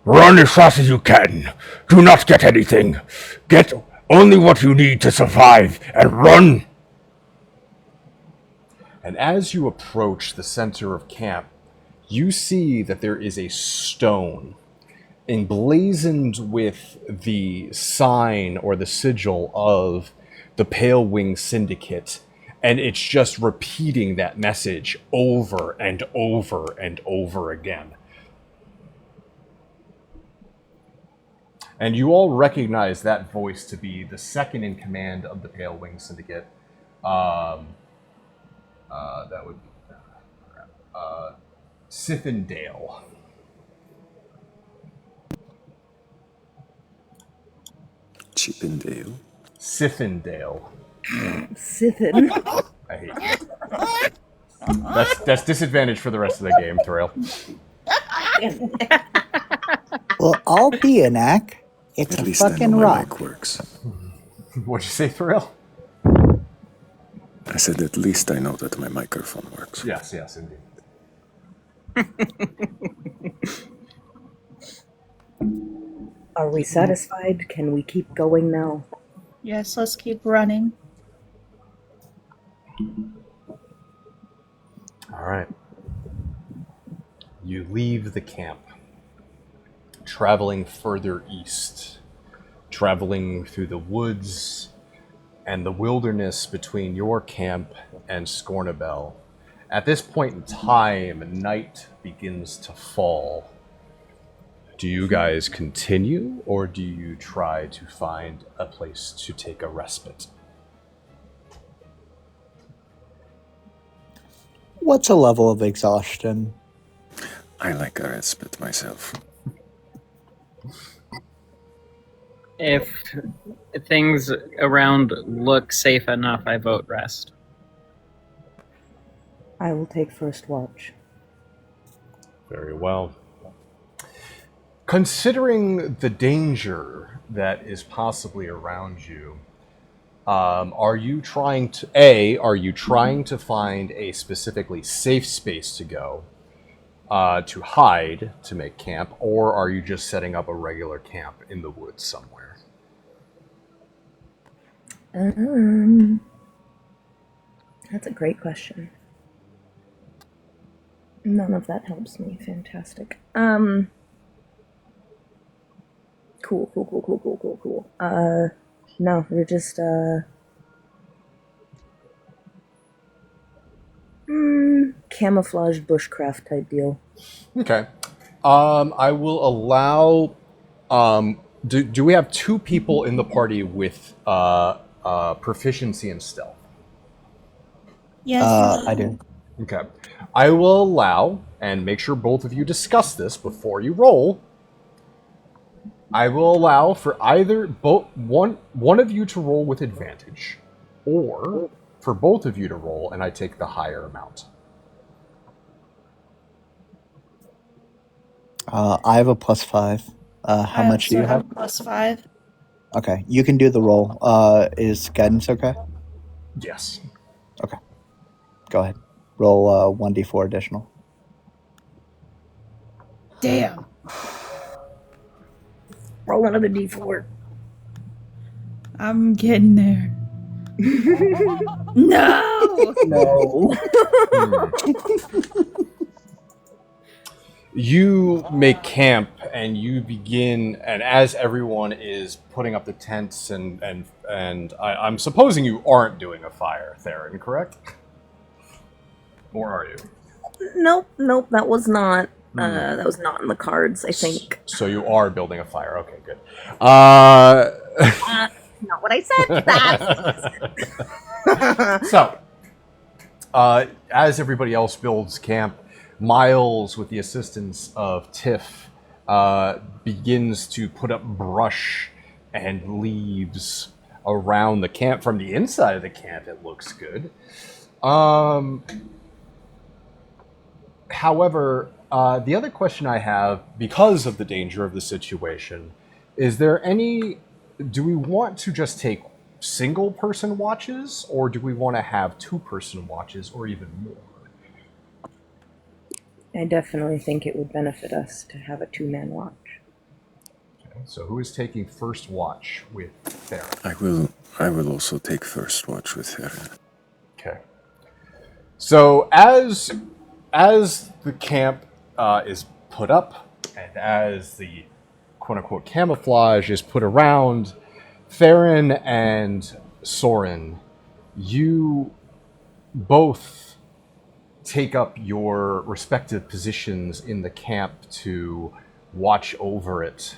Run as fast as you can. Do not get anything. Get only what you need to survive, and run. And as you approach the center of camp, you see that there is a stone emblazoned with the sign or the sigil of the Pale Wing Syndicate, and it's just repeating that message over and over and over again. And you all recognize that voice to be the second in command of the Pale Wing Syndicate. That would be Sithindale. Chippendale. Sithindale. Sithin. I hate you. That's disadvantage for the rest of the game, Thrill. Well, I'll be an ack. It's At a least I know fucking my rock. mic works. What'd you say, Thrill? I said at least I know that my microphone works. Yes, indeed. Are we satisfied? Can we keep going now? Yes, let's keep running. All right. You leave the camp, traveling further east, traveling through the woods and the wilderness between your camp and Scornabel. At this point in time, night begins to fall. Do you guys continue, or do you try to find a place to take a respite? What's a level of exhaustion? I like a respite myself. If things around look safe enough, I vote rest. I will take first watch. Very well. Considering the danger that is possibly around you, are you trying to find a specifically safe space to go, to hide, to make camp, or are you just setting up a regular camp in the woods somewhere? That's a great question. None of that helps me. Fantastic. Cool. No, we're just, camouflage bushcraft type deal. Okay. I will allow, do we have two people in the party with, proficiency in stealth? Yes. I do. Okay. I will allow, and make sure both of you discuss this before you roll. I will allow for either one of you to roll with advantage, or for both of you to roll, and I take the higher amount. I have a +5. How much do you have? +5. Okay, you can do the roll. Is guidance okay? Yes. Okay, go ahead. Roll 1d4 additional. Damn. Roll another d4. I'm getting there. No. No. You make camp and you begin, and as everyone is putting up the tents and I'm supposing you aren't doing a fire, Theron, correct? Or are you? Nope. That was not. That was not in the cards. I think. So you are building a fire. Okay, good. Not what I said. That. So, as everybody else builds camp, Miles, with the assistance of Tiff, begins to put up brush and leaves around the camp. From the inside of the camp, it looks good. However, the other question I have, because of the danger of the situation, is there any... Do we want to just take single-person watches, or do we want to have two-person watches, or even more? I definitely think it would benefit us to have a 2-man watch. Okay, so who is taking first watch with Theron? I will also take first watch with Theron. Okay. So as the camp is put up, and as the quote-unquote camouflage is put around, Theron and Soren, you both take up your respective positions in the camp to watch over it.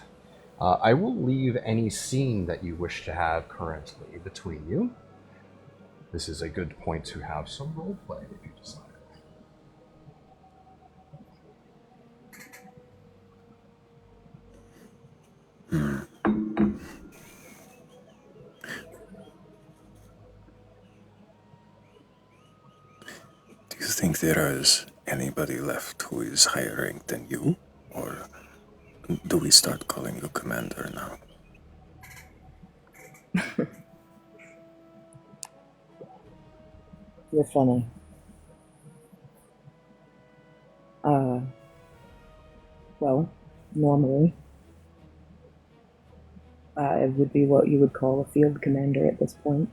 I will leave any scene that you wish to have currently between you. This is a good point to have some roleplay if you desire. Do you think there is anybody left who is higher ranked than you? Or do we start calling you Commander now? You're funny. Well, normally, I would be what you would call a field commander at this point.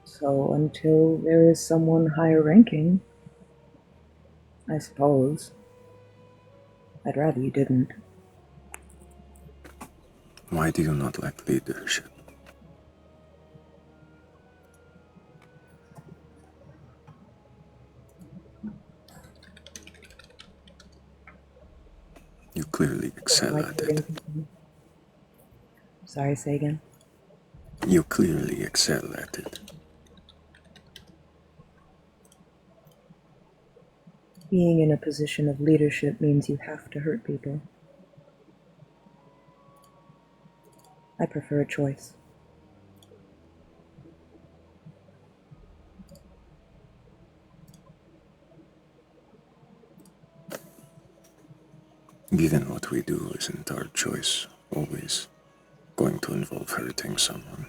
So until there is someone higher ranking, I suppose, I'd rather you didn't. Why do you not like leadership? You clearly excel at it. Sorry, say again? You clearly excel at it. Being in a position of leadership means you have to hurt people. I prefer a choice. Given what we do, isn't our choice always going to involve hurting someone?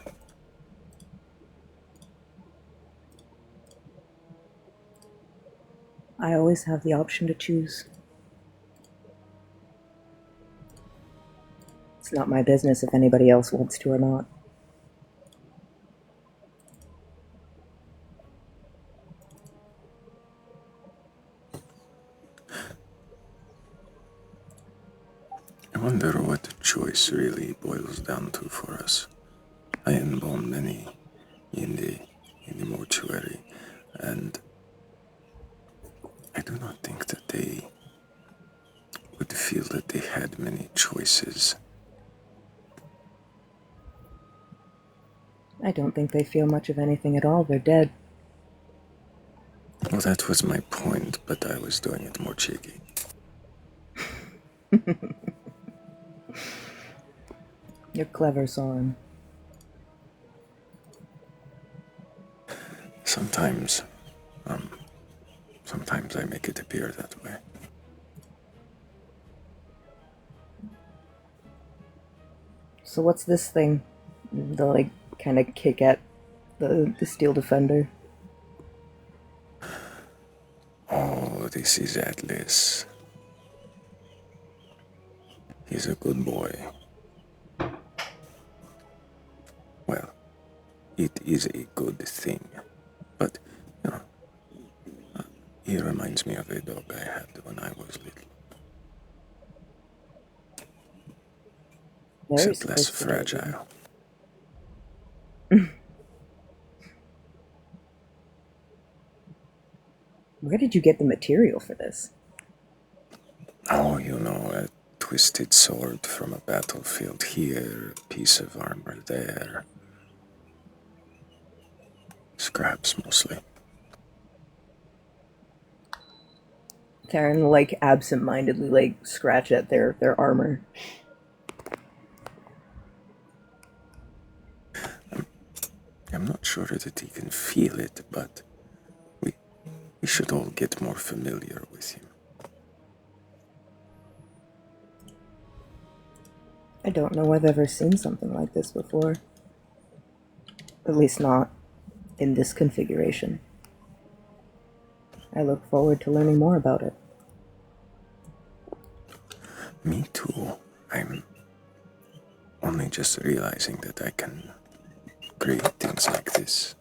I always have the option to choose. It's not my business if anybody else wants to or not. I wonder what the choice really boils down to for us. I embalmed many in the mortuary, and I do not think that they would feel that they had many choices. I don't think they feel much of anything at all. They're dead. Well, that was my point, but I was doing it more cheeky. You're clever, Soren. Sometimes, sometimes I make it appear that way. So what's this thing? The like kind of kick at the steel defender. Oh, this is Atlas. He's a good boy. Well, it is a good thing. But, you know, he reminds me of a dog I had when I was little. Very Except less sophisticated. fragile. Where did you get the material for this? Oh, you know, a twisted sword from a battlefield here, a piece of armor there. Scraps mostly. Karen like absent-mindedly like scratch at their armor. I'm not sure that he can feel it, but we should all get more familiar with him. I don't know I've ever seen something like this before. At least not in this configuration. I look forward to learning more about it. Me too. I'm only just realizing that I can create things like this.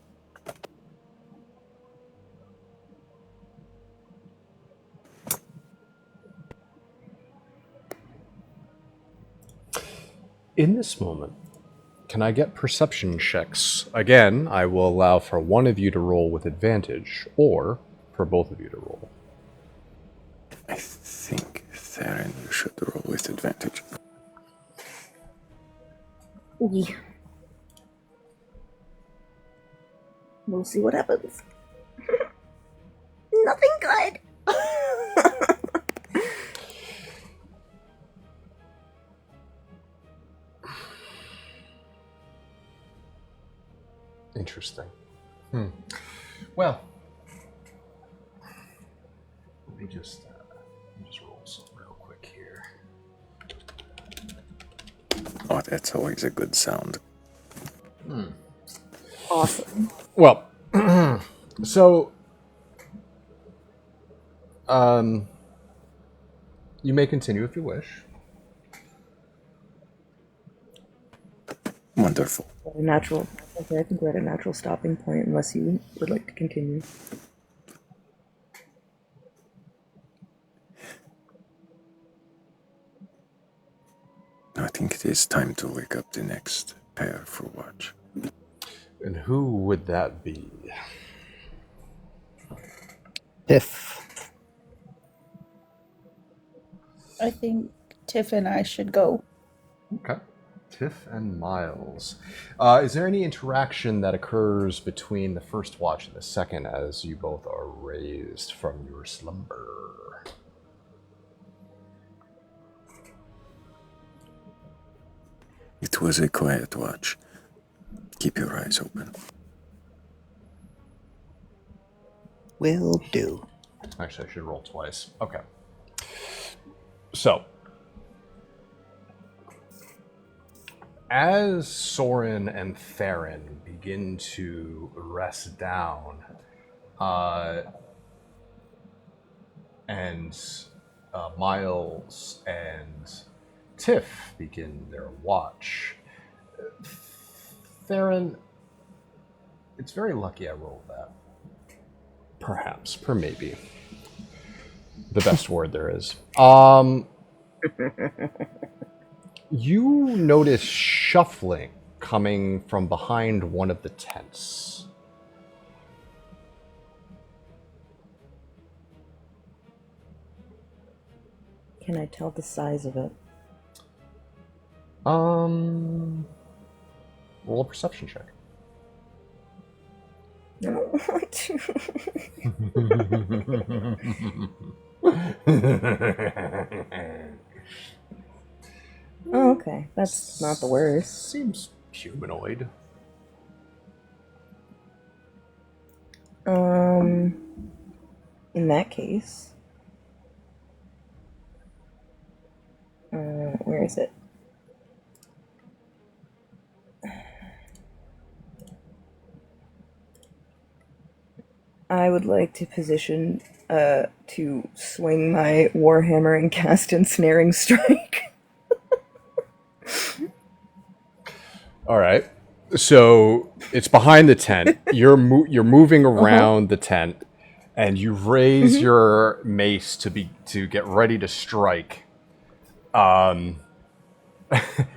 In this moment, can I get perception checks? Again, I will allow for one of you to roll with advantage, or for both of you to roll. I think, Theron, you should roll with advantage. Yeah. We'll see what happens. Nothing good. Interesting. Well, let me just roll some real quick here. Oh, that's always a good sound. Awesome. Well, so, you may continue if you wish. Wonderful. Natural. Okay, I think we're at a natural stopping point unless you would like to continue. I think it is time to wake up the next pair for watch. And who would that be? Tiff. I think Tiff and I should go. Okay. Tiff and Miles. Is there any interaction that occurs between the first watch and the second as you both are raised from your slumber? It was a quiet watch. Keep your eyes open. Will do. Actually, I should roll twice. Okay. So, as Soren and Theron begin to rest down, and Miles and Tiff begin their watch, Theron, it's very lucky I rolled that. Perhaps, per maybe. The best word there is. You notice shuffling coming from behind one of the tents. Can I tell the size of it? Roll a perception check. I don't want to. Oh, okay. That's not the worst. Seems humanoid. In that case, where is it? I would like to position to swing my warhammer and cast ensnaring strike. All right. So it's behind the tent. You're moving around the tent, and you raise your mace to get ready to strike.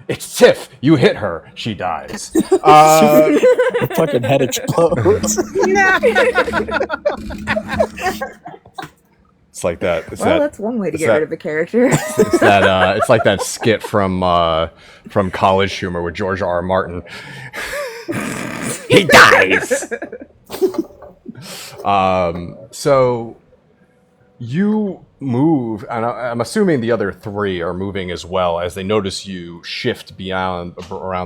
It's Tiff. You hit her. She dies. Her fucking head explodes. It's like that. Well, that's one way to get rid of a character. It's that. It's like that skit from College Humor with George R. R. Martin. He dies. So you move, and I'm assuming the other three are moving as well as they notice you shift around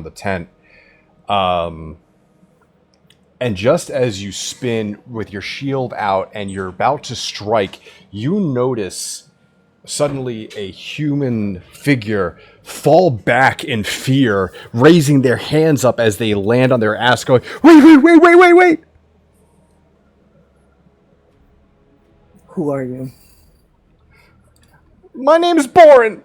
the tent. And just as you spin with your shield out and you're about to strike, you notice suddenly a human figure fall back in fear, raising their hands up as they land on their ass, going, wait. Who are you? My name is Boren.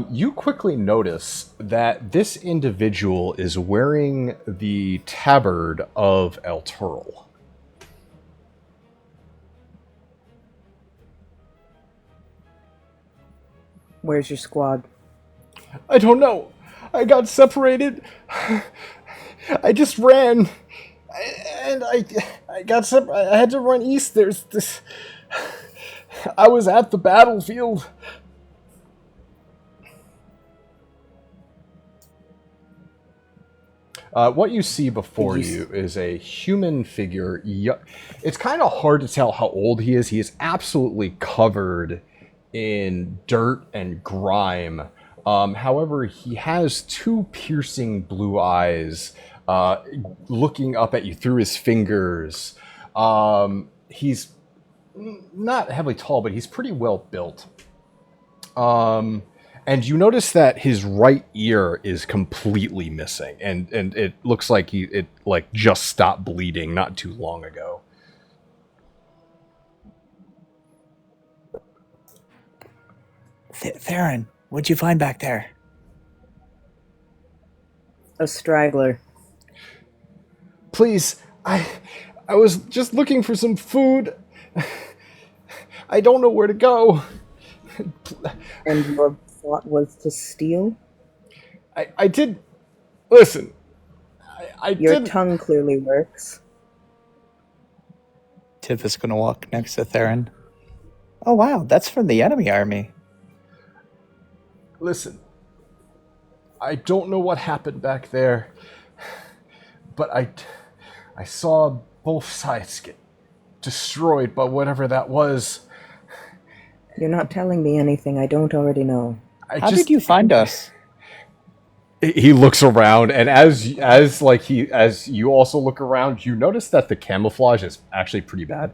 You quickly notice that this individual is wearing the tabard of El Turl. Where's your squad? I don't know. I got separated. I just ran. And I got separated. I had to run east. There's this... I was at the battlefield. What you see before you is a human figure. It's kind of hard to tell how old he is. He is absolutely covered in dirt and grime. However, he has two piercing blue eyes looking up at you through his fingers. He's not heavily tall, but he's pretty well built. And you notice that his right ear is completely missing, and it looks like it just stopped bleeding not too long ago. Theron, what'd you find back there? A straggler. Please, I was just looking for some food. I don't know where to go. And your thought was to steal? I did. Listen, Your did. tongue clearly works. Tiff is gonna walk next to Theron. Oh wow, that's from the enemy army. Listen, I don't know what happened back there, but I saw both sides get destroyed by whatever that was. You're not telling me anything I don't already know. How did you find us? He looks around, and as you also look around, you notice that the camouflage is actually pretty bad.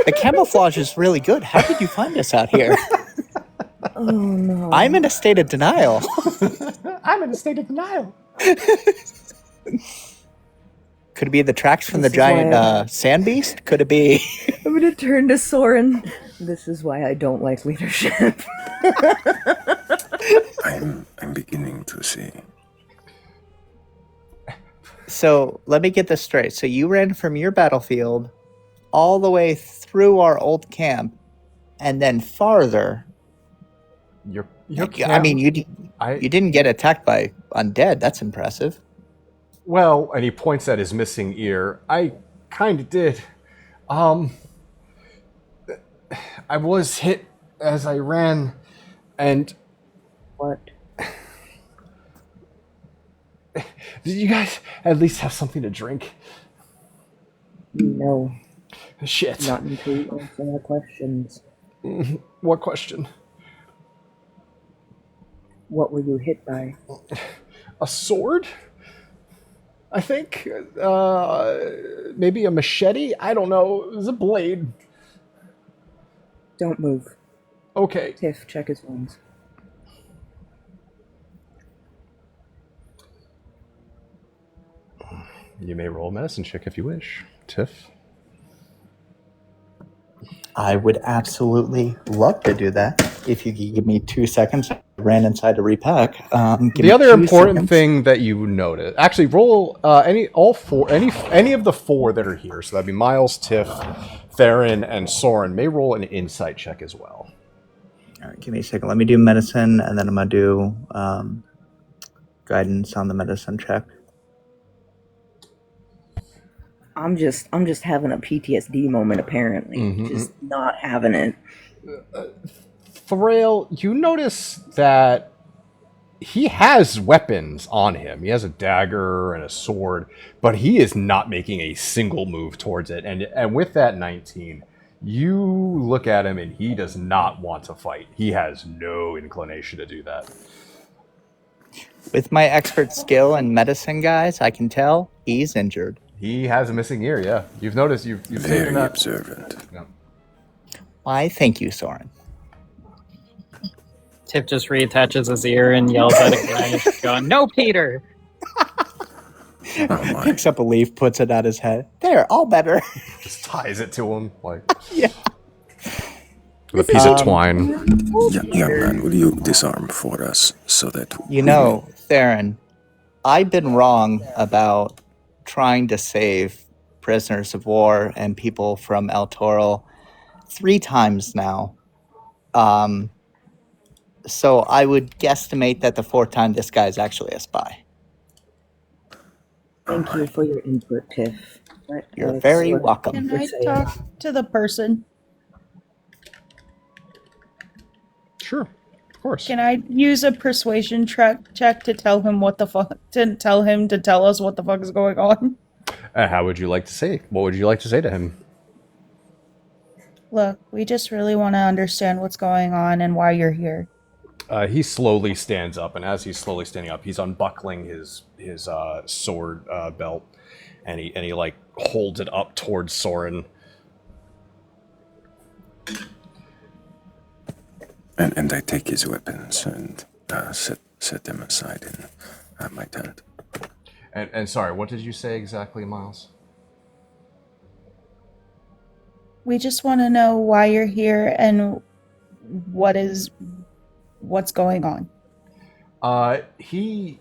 The camouflage is really good. How did you find us out here? Oh no. I'm in a state of denial. I'm in a state of denial. Could it be the tracks from This the is giant why sand beast? Could it be? I'm gonna turn to Soren. This is why I don't like leadership. I'm beginning to see. So let me get this straight. So you ran from your battlefield all the way through our old camp, and then farther. I mean, you didn't get attacked by undead. That's impressive. Well, and he points at his missing ear. I kind of did. I was hit as I ran, and... What? Did you guys at least have something to drink? No. Shit. Not until you answer our questions. What question? What were you hit by? A sword? I think. Maybe a machete? I don't know. It was a blade. Don't move. Okay. Tiff, check his wounds. You may roll a medicine check if you wish. Tiff? I would absolutely love to do that. If you could give me 2 seconds, I ran inside to repack. The other important thing that you notice, actually, roll any of the 4 that are here. So that'd be Miles, Tiff, Theron, and Soren. May roll an insight check as well. All right, give me a second. Let me do medicine, and then I'm gonna do guidance on the medicine check. I'm just having a PTSD moment apparently. Just not having it. Thrail, you notice that he has weapons on him. He has a dagger and a sword, but he is not making a single move towards it. And with that 19, you look at him and he does not want to fight. He has no inclination to do that. With my expert skill in medicine, guys, I can tell he's injured. He has a missing ear, yeah. You've noticed, you've taken Very that. observant. Yeah. Why, thank you, Soren. Tip just reattaches his ear and yells at a guy, going, "No, Peter!" Oh my. Picks up a leaf, puts it at his head. There, all better. Just ties it to him, like, Yeah. with a piece of twine. Young man, will you disarm for us so that You know, Theron, I've been wrong about trying to save prisoners of war and people from El Toro 3 times now. So I would guesstimate that the 4th time this guy is actually a spy. Thank you for your input, Tiff. You're very welcome. Can I talk to the person? Sure, of course. Can I use a persuasion check to tell him what the fuck? To tell him to tell us what the fuck is going on? How would you like to say? What would you like to say to him? Look, we just really want to understand what's going on and why you're here. He slowly stands up, and as he's slowly standing up, he's unbuckling his sword belt, and he like holds it up towards Soren. And I take his weapons and set them aside in my tent. And sorry, what did you say exactly, Miles? We just want to know why you're here and what's going on. He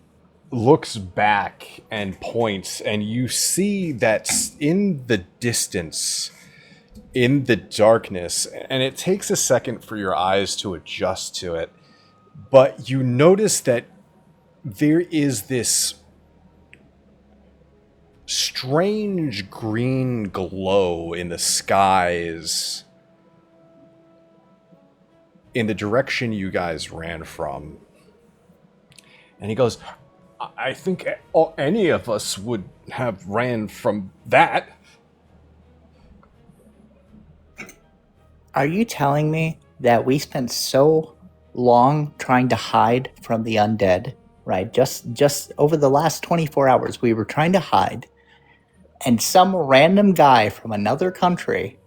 looks back and points, and you see that in the distance, in the darkness, and it takes a second for your eyes to adjust to it, but you notice that there is this strange green glow in the skies in the direction you guys ran from. And he goes, I think any of us would have ran from that. Are you telling me that we spent so long trying to hide from the undead, right? Just over the last 24 hours, we were trying to hide, and some random guy from another country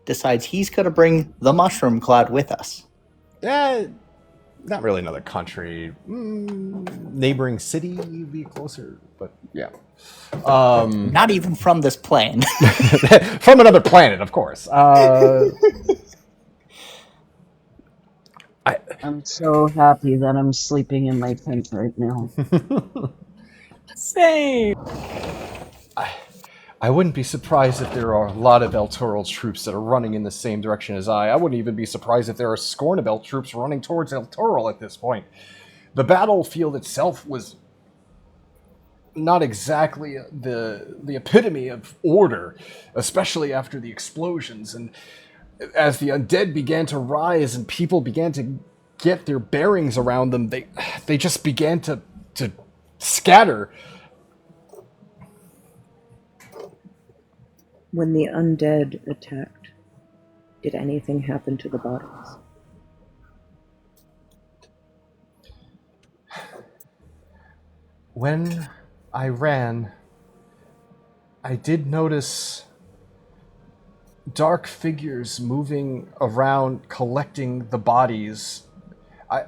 decides he's going to bring the mushroom cloud with us. Not really another country. Neighboring city, you'd be closer, but yeah. Not even from this plane. From another planet, of course. I'm so happy that I'm sleeping in my tent right now. Same. I wouldn't be surprised if there are a lot of El Toro troops that are running in the same direction as I. I wouldn't even be surprised if there are a scorn of El troops running towards El Toro at this point. The battlefield itself was not exactly the epitome of order, especially after the explosions. And as the undead began to rise and people began to get their bearings around them, they just began to scatter. When the undead attacked, Did anything happen to the bodies? When I ran, I did notice dark figures moving around collecting the bodies. I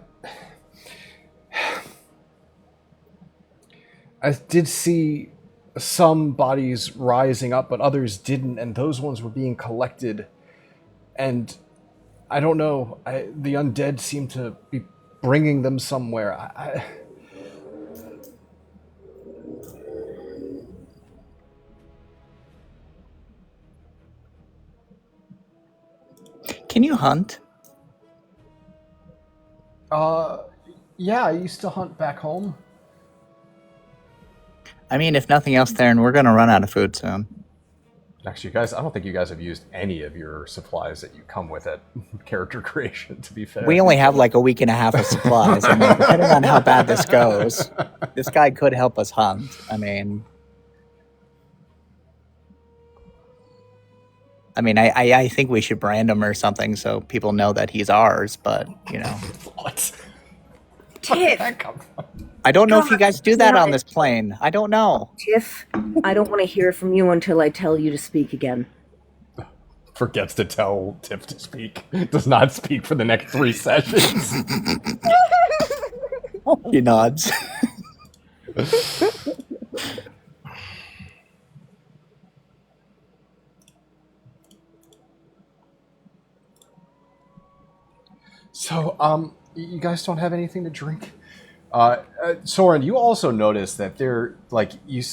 did see some bodies rising up, but others didn't, and those ones were being collected. And I don't know, the undead seem to be bringing them somewhere. Can you hunt? Yeah, I used to hunt back home. I mean, if nothing else, Theron, we're gonna run out of food soon. Actually, guys, I don't think you guys have used any of your supplies that you come with at character creation, to be fair. We only have like a week and a half of supplies. I mean, depending on how bad this goes, this guy could help us hunt. I mean, I think we should brand him or something so people know that he's ours. But you know, What? Tiff! I don't know if you guys do that God. on this plane. I don't know. Tiff, I don't want to hear from you until I tell you to speak again. Forgets to tell Tiff to speak. Does not speak for the next 3 sessions. He nods. So, you guys don't have anything to drink? Soren, you also notice that they're like you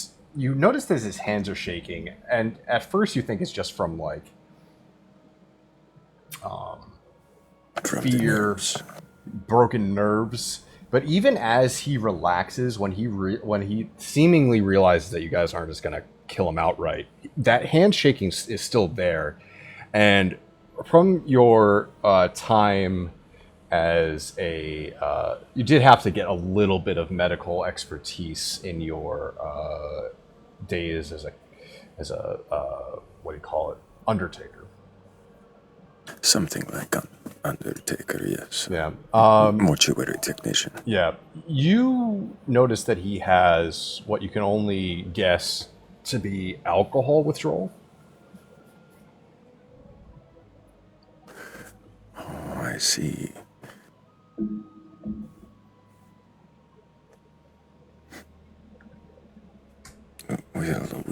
notice that his hands are shaking, and at first you think it's just from like From the fear, nerves. broken nerves. But even as he relaxes, when he seemingly realizes that you guys aren't just gonna kill him outright, that hand shaking is still there. And from your time as a you did have to get a little bit of medical expertise in your days as a what do you call it, undertaker. Something like an undertaker, yes. Yeah. Mortuary technician. Yeah. You notice that he has what you can only guess to be alcohol withdrawal. Oh, I see. Well,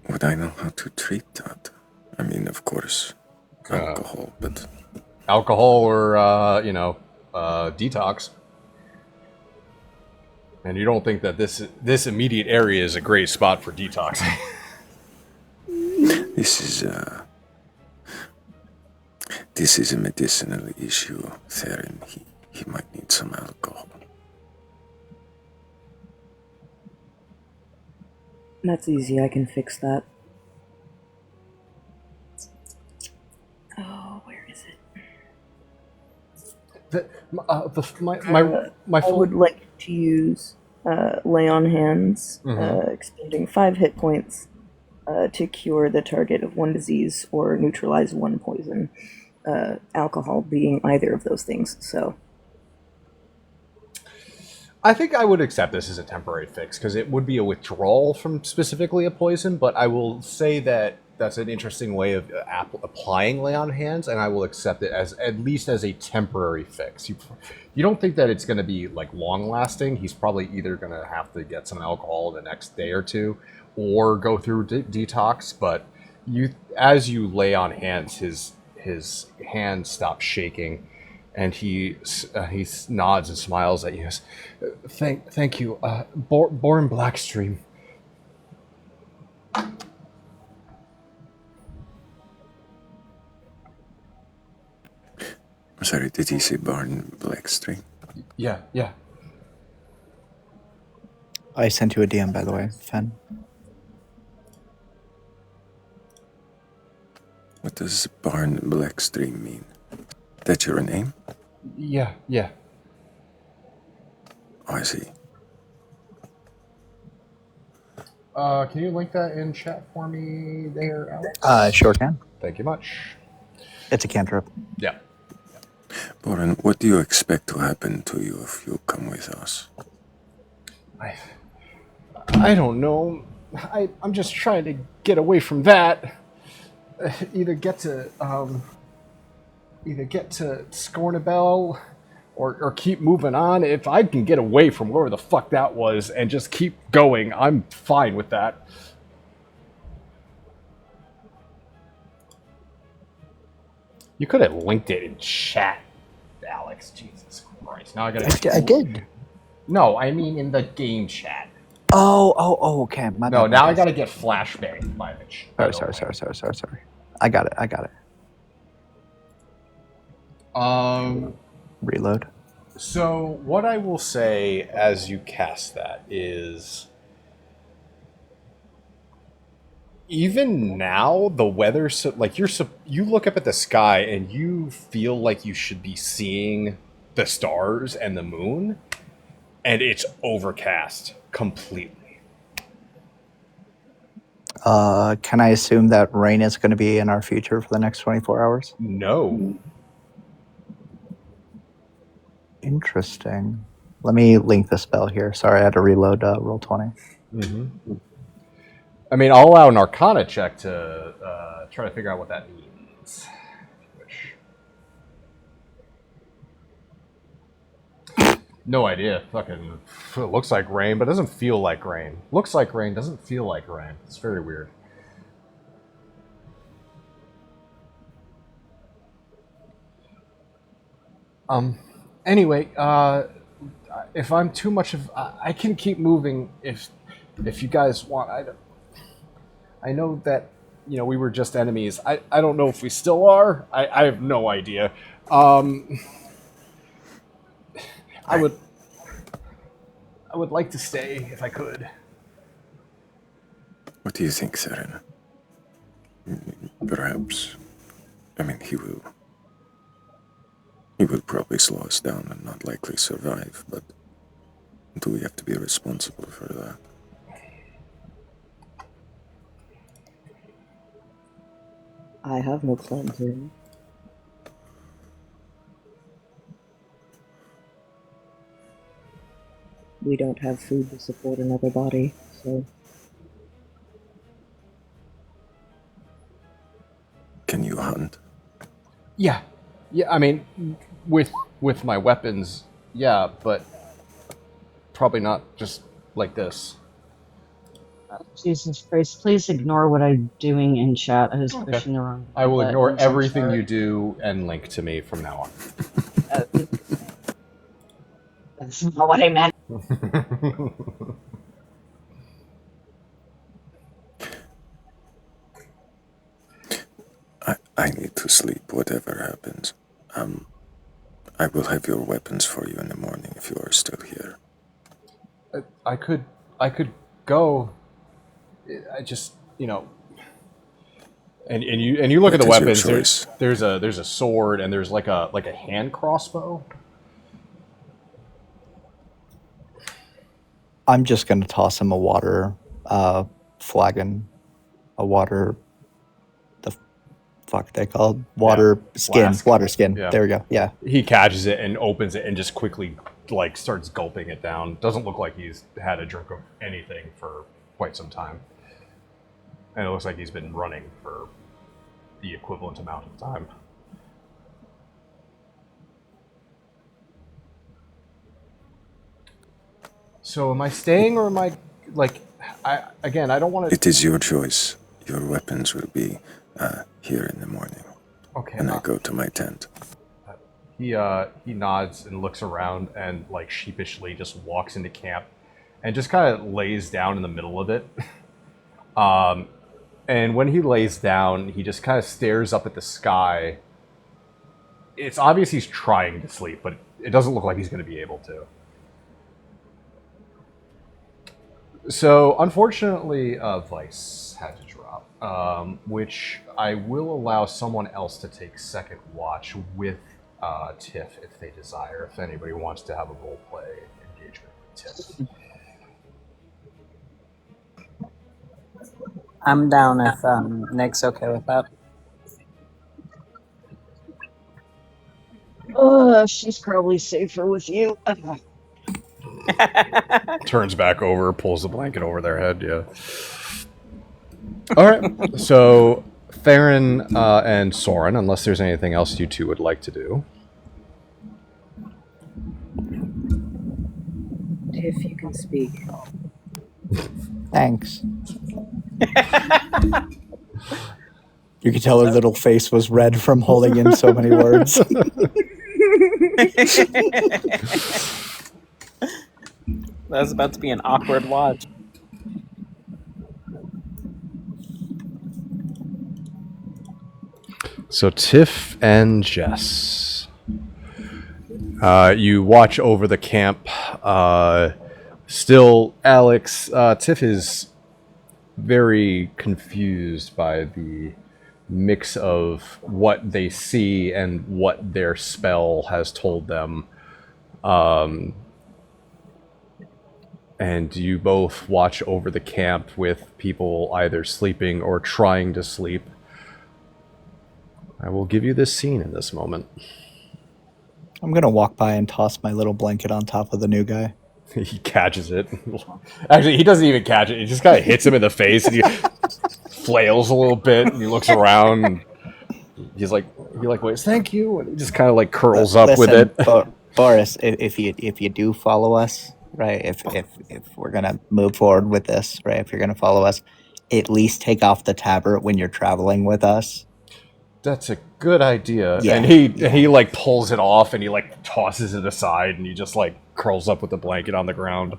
would I know how to treat that? I mean, of course, alcohol, but Alcohol or detox. And you don't think that this immediate area is a great spot for detoxing. this is a medicinal issue, Theron. He might need some alcohol. That's easy, I can fix that. Oh, where is it? My I would like to use Lay on Hands, expending 5 hit points to cure the target of 1 disease or neutralize 1 poison. Alcohol being either of those things, so... I think I would accept this as a temporary fix because it would be a withdrawal from specifically a poison, but I will say that that's an interesting way of applying Lay on Hands, and I will accept it as at least as a temporary fix. You don't think that it's going to be like long lasting. He's probably either going to have to get some alcohol the next day or two, or go through detox. But as you Lay on Hands, his hands stop shaking. And he nods and smiles at you. Thank you, Born Blackstream. I'm sorry, did he say Barn Blackstream? Yeah. I sent you a DM, by the way, Fen. What does Barn Blackstream mean? That's your name? Yeah. Oh, I see. Can you link that in chat for me there, Alex? Sure can. Thank you much. It's a cantrip. Yeah. Boren, what do you expect to happen to you if you come with us? I don't know. I'm just trying to get away from that. Either get to Scornabel or keep moving on. If I can get away from wherever the fuck that was and just keep going, I'm fine with that. You could have linked it in chat, Alex. Jesus Christ. Now I gotta. I did. No, I mean in the game chat. Oh, okay. My No, bad, now my I bad. gotta get flashbanged by it. Sorry. I got it. Reload. So what I will say as you cast that is, even now the weather, like you look up at the sky and you feel like you should be seeing the stars and the moon, and it's overcast completely. Can I assume that rain is going to be in our future for the next 24 hours? No. Interesting. Let me link the spell here. Sorry, I had to reload roll 20. Mm-hmm. I mean, I'll allow an Arcana check to try to figure out what that means. No idea. Fucking, it looks like rain, but it doesn't feel like rain. Looks like rain, doesn't feel like rain. It's very weird. Anyway, if I'm too much of, I can keep moving if you guys want. I know that, we were just enemies. I don't know if we still are. I have no idea. I would like to stay if I could. What do you think, Seren? Perhaps, he will probably slow us down and not likely survive, but do we have to be responsible for that? I have no plan to. We don't have food to support another body, so... Can you hunt? Yeah, I mean, with my weapons, yeah, but probably not just like this. Jesus Christ, please ignore what I'm doing in chat. I was pushing the wrong I will ignore buttons, I'm everything sorry. you do and link to me from now on. That's not what I meant. I need to sleep, whatever happens. I will have your weapons for you in the morning if you are still here. I could go. I just, and you look at the What is your weapons. choice? There's a sword and there's like a hand crossbow. I'm just going to toss him a water flagon. A water... The fuck they called? Water skin. Flask. Water skin. Yeah. There we go. Yeah. He catches it and opens it and just quickly starts gulping it down. Doesn't look like he's had a drink of anything for quite some time. And it looks like he's been running for the equivalent amount of time. So am I staying or am I, I don't want to... It is your choice. Your weapons will be here in the morning. Okay. And I go to my tent. He nods and looks around and sheepishly just walks into camp and just kind of lays down in the middle of it. And when he lays down, he just kind of stares up at the sky. It's obvious he's trying to sleep, but it doesn't look like he's going to be able to. So, unfortunately, Vice had to drop, which I will allow someone else to take second watch with Tiff if they desire, if anybody wants to have a roleplay engagement with Tiff. I'm down if Nick's okay with that. She's probably safer with you. Turns back over, pulls the blanket over their head. Yeah. All right. So Theron and Soren, unless there's anything else you two would like to do. If you can speak. Thanks. You could tell her little face was red from holding in so many words. That was about to be an awkward watch. So Tiff and Jess. You watch over the camp. Still, Alex, Tiff is very confused by the mix of what they see and what their spell has told them. And you both watch over the camp with people either sleeping or trying to sleep. I will give you this scene in this moment. I'm going to walk by and toss my little blanket on top of the new guy. He catches it. Actually, he doesn't even catch it. He just kind of hits him in the face, and he flails a little bit, and he looks around. And he waits, thank you, and he just kind of like curls up with it. Boris, if you do follow us, right? If we're gonna move forward with this, right? If you're gonna follow us, at least take off the tabard when you're traveling with us. That's a good idea. Yeah, and he like pulls it off, and he like tosses it aside, and he just like curls up with the blanket on the ground.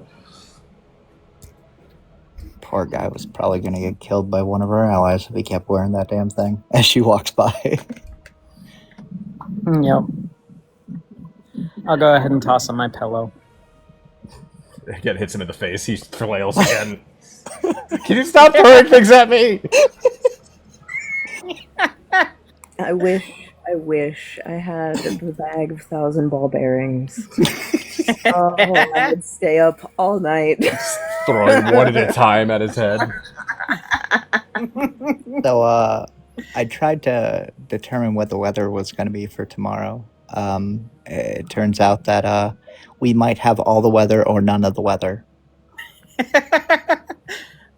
Poor guy was probably gonna get killed by one of our allies if he kept wearing that damn thing as she walks by. Yep. I'll go ahead and toss him my pillow. Again, hits him in the face. He flails again. Can you stop throwing things at me? I wish I had the bag of 1,000 ball bearings. Oh, I would stay up all night. Throwing one at a time at his head. So, I tried to determine what the weather was going to be for tomorrow. It turns out that we might have all the weather or none of the weather.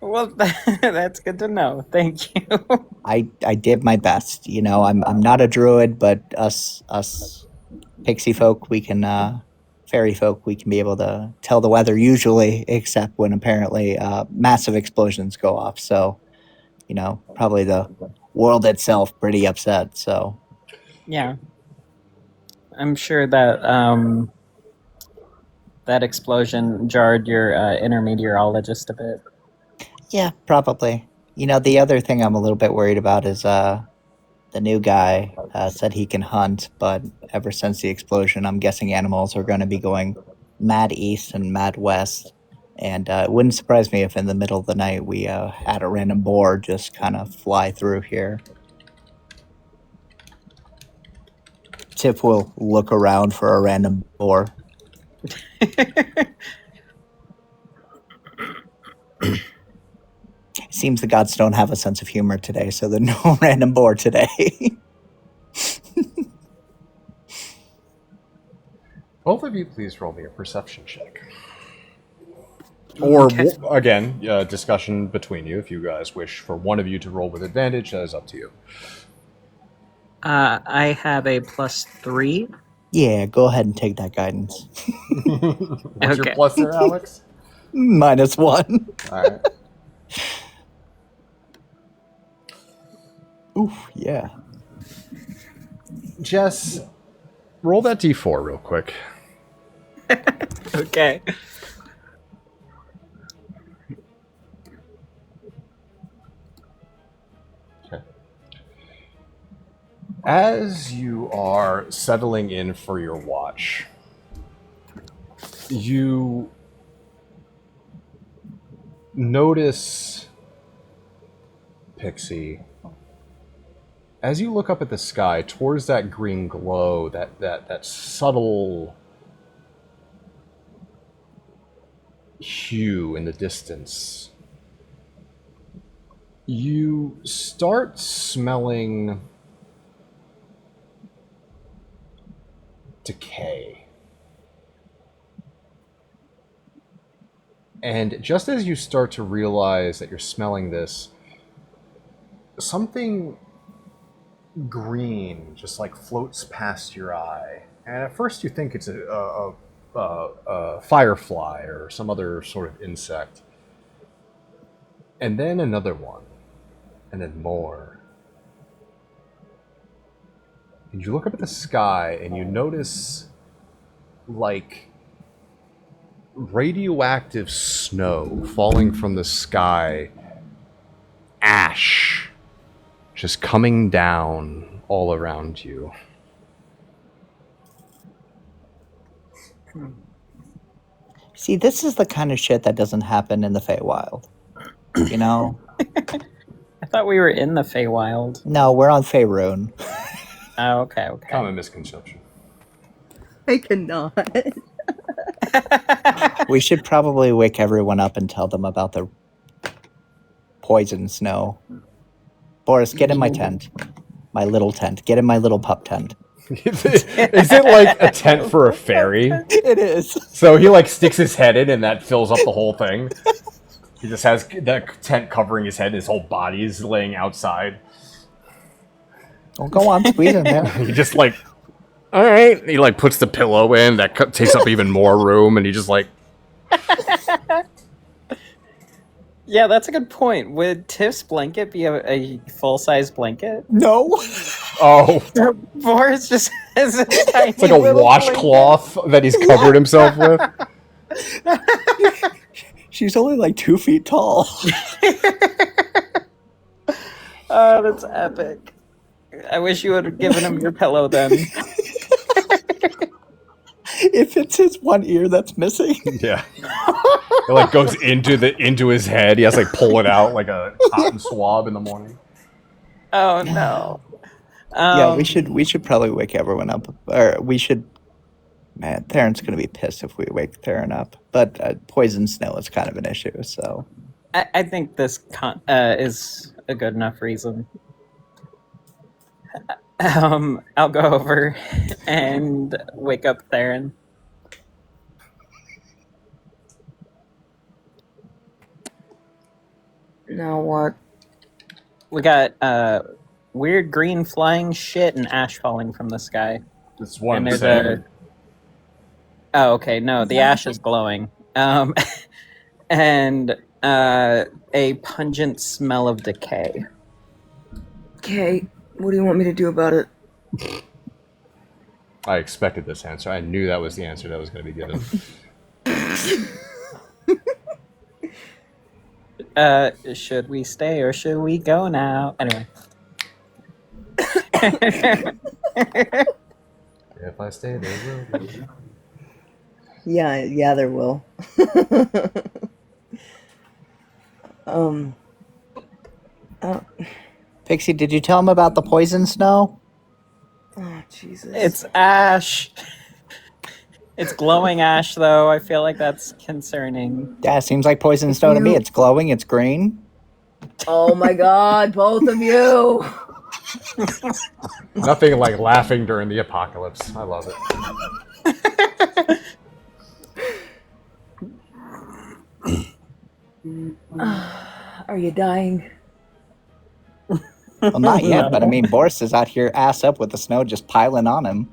Well, that's good to know. Thank you. I did my best. You know, I'm not a druid, but us pixie folk, we can fairy folk, we can be able to tell the weather usually, except when apparently massive explosions go off. So, you know, probably the world itself pretty upset. So, Yeah. I'm sure that that explosion jarred your inner meteorologist a bit. yeah, probably. You know, the other thing I'm a little bit worried about is the new guy said he can hunt, but ever since the explosion, I'm guessing animals are going to be going mad east and mad west. And it wouldn't surprise me if in the middle of the night we had a random boar just kind of fly through here. Tip will look around for a random boar. Seems the gods don't have a sense of humor today, so there's no random boar today. Both of you, please roll me a perception check. Or, Okay. again, discussion between you. If you guys wish for one of you to roll with advantage, that is up to you. I have a +3. Yeah, go ahead and take that guidance. What's your Okay. plus there, Alex? -1. All right. Oof, yeah. Jess, roll that d4 real quick. Okay. Okay. As you are settling in for your watch, you notice Pixie. As you look up at the sky towards that green glow, that subtle hue in the distance, You start smelling decay. And just as you start to realize that you're smelling this, something green just like floats past your eye. And at first you think it's a firefly or some other sort of insect. And then another one. And then more. And you look up at the sky and you notice like radioactive snow falling from the sky, ash just coming down all around you. See, this is the kind of shit that doesn't happen in the Feywild. You know? I thought we were in the Feywild. No, we're on Faerun. Oh, okay. Common misconception. I cannot. We should probably wake everyone up and tell them about the poison snow. Boris, get in my tent. My little tent. Get in my little pup tent. Is it like a tent for a fairy? It is. So he like sticks his head in and that fills up the whole thing. He just has that tent covering his head and his whole body is laying outside. Well, go on, squeeze in there. He just like, all right. He like puts the pillow in that takes up even more room, and he just like. Yeah, that's a good point. Would Tiff's blanket be a full-size blanket? No. Oh. Boris just has a tiny It's like a little washcloth that he's covered himself with. She's only like 2 feet tall. Oh, that's epic. I wish you would have given him your pillow then. If it's his one ear that's missing. Yeah. It like goes into his head. He has to like pull it out like a cotton swab in the morning. Oh no. Yeah, we should probably wake everyone up. Or we should. Man, Theron's gonna be pissed if we wake Theron up. But poison snow is kind of an issue. So I think this is a good enough reason. I'll go over and wake up Theron. Now what? We got weird green flying shit and ash falling from the sky. It's one And and the there's same. Oh, okay. No, the ash is glowing. And a pungent smell of decay. Okay, what do you want me to do about it? I expected this answer. I knew that was the answer that was going to be given. Should we stay or should we go now? Anyway. If I stay, there will be. Yeah, there will. Pixie, did you tell him about the poison snow? Oh, Jesus. It's ash. It's glowing ash, though. I feel like that's concerning. Yeah, seems like poison snow to me. It's glowing, it's green. Oh my god, both of you! Nothing like laughing during the apocalypse. I love it. Are you dying? Well, not yet, but I mean, Boris is out here ass up with the snow just piling on him.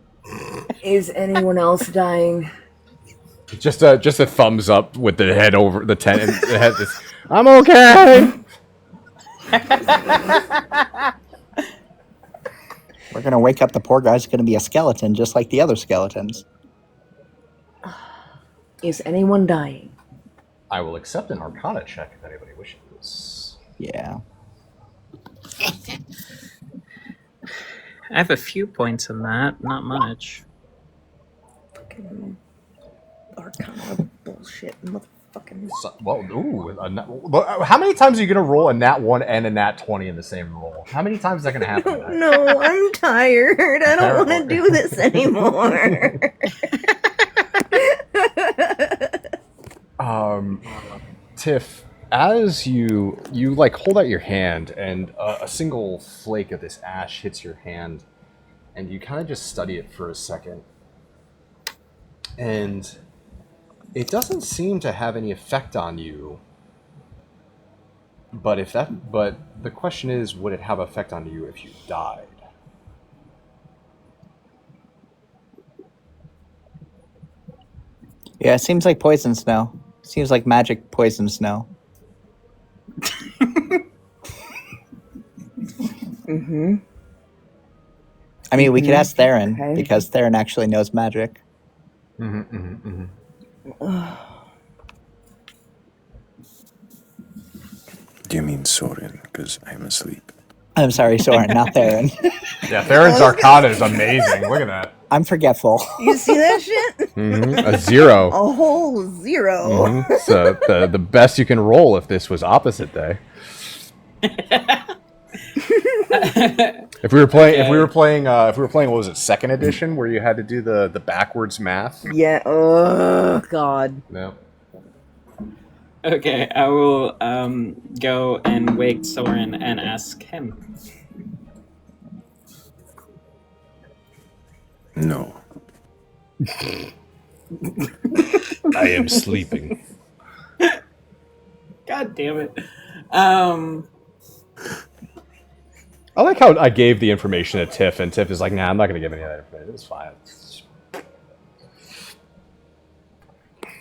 Is anyone else dying? Just a thumbs up with the head over the tent. And the head is, I'm okay. We're gonna wake up the poor guy's gonna be a skeleton just like the other skeletons. Is anyone dying? I will accept an Arcana check if anybody wishes. Yeah. I have a few points in that, not much. Fucking Arcana bullshit, motherfucking. So, well, ooh, how many times are you gonna roll a nat 1 and a nat 20 in the same roll? How many times is that gonna happen? No, I'm tired. I don't want to do this anymore. Tiff, as you like hold out your hand, and a single flake of this ash hits your hand, and you kind of just study it for a second, and it doesn't seem to have any effect on you. But the question is, would it have effect on you if you died? Yeah, it seems like poison snow. Seems like magic poison snow. Mm-hmm. I mean, we could ask Theron, Okay. because Theron actually knows magic. Mm-hmm. Do you mean Soren? Because I'm asleep. I'm sorry, Soren, not Theron. Yeah, Theron's Arcana is amazing. Look at that. I'm forgetful. You see that shit? A 0. A whole 0. Mhm. So the best you can roll if this was opposite day. If we were playing, what was it, second edition, where you had to do the backwards math? Yeah. Oh God. No. Okay, I will go and wake Soren and ask him. No. I am sleeping. God damn it. I like how I gave the information to Tiff, and Tiff is like, "Nah, I'm not going to give any of that information. It's fine."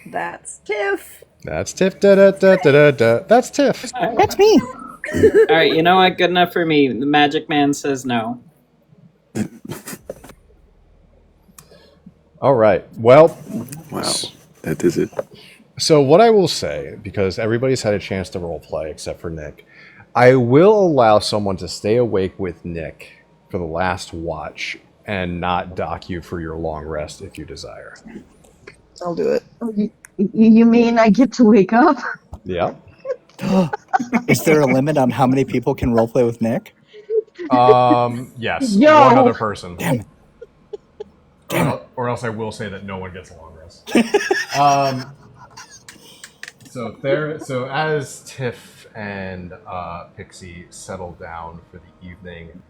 That's Tiff. That's Tiff. Da, da, da, da, da, da. That's Tiff. That's me. Alright, you know what? Good enough for me. The magic man says no. All right. Well, Wow. That is it. so what I will say, because everybody's had a chance to role play except for Nick, I will allow someone to stay awake with Nick for the last watch and not dock you for your long rest if you desire. I'll do it. You mean I get to wake up? Yeah. Is there a limit on how many people can roleplay with Nick? Yes. Yo! One other person. Damn it. Or else I will say that no one gets a long rest. So as Tiff and Pixie settle down for the evening,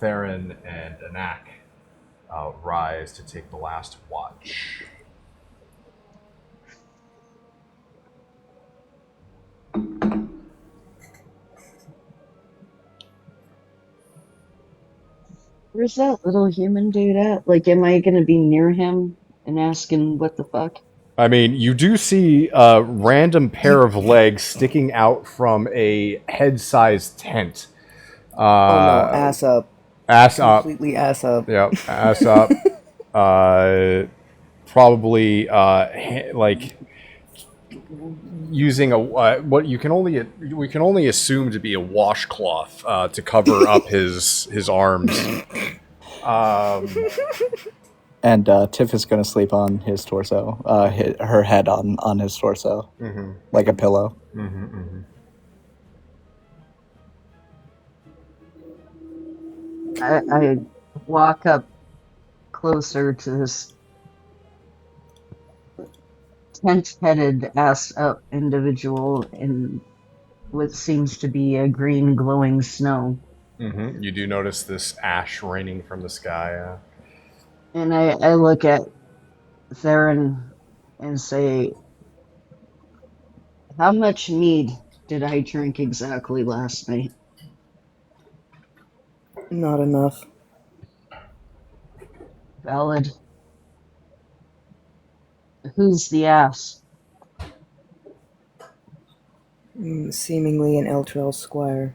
Theron and Anak rise to take the last watch. Where's that little human dude at? Like, am I gonna be near him and asking what the fuck? I mean, you do see a random pair of legs sticking out from a head-sized tent. Oh no, ass up. Ass up. Completely ass up. Yep, ass up. Probably like using a what we can only assume to be a washcloth to cover up his arms. And Tiff is going to sleep on his torso, her head on his torso, like a pillow. I walk up closer to this tent-headed, ass-up individual in what seems to be a green glowing snow. You do notice this ash raining from the sky. And I look at Theron and say, how much mead did I drink exactly last night? Not enough. Valid. Who's the ass? Seemingly an Eltrell squire.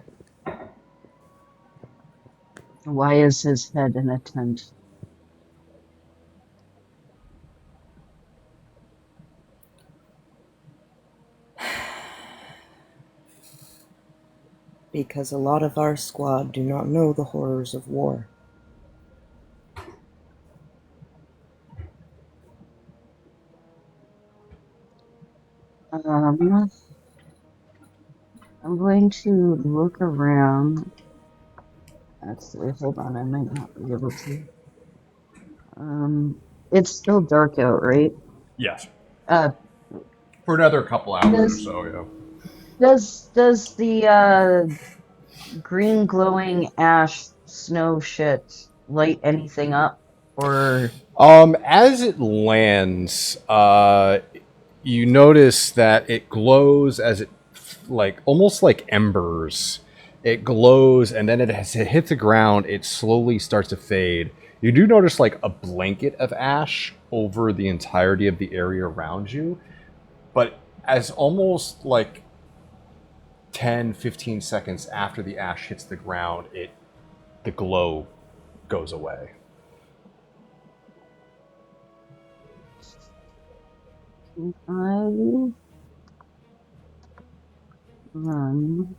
Why is his head in a tent? Because a lot of our squad do not know the horrors of war. I'm going to look around. Actually, hold on, I might not be able to. It's still dark out, right? Yes. Uh, For another couple hours or so, yeah. Does the green glowing ash snow shit light anything up, or As it lands, you notice that it glows as it, like, almost like embers. It glows, and then as it hits the ground, it slowly starts to fade. You do notice, like, a blanket of ash over the entirety of the area around you, but as almost like 10, 15 seconds after the ash hits the ground, the glow goes away. I run?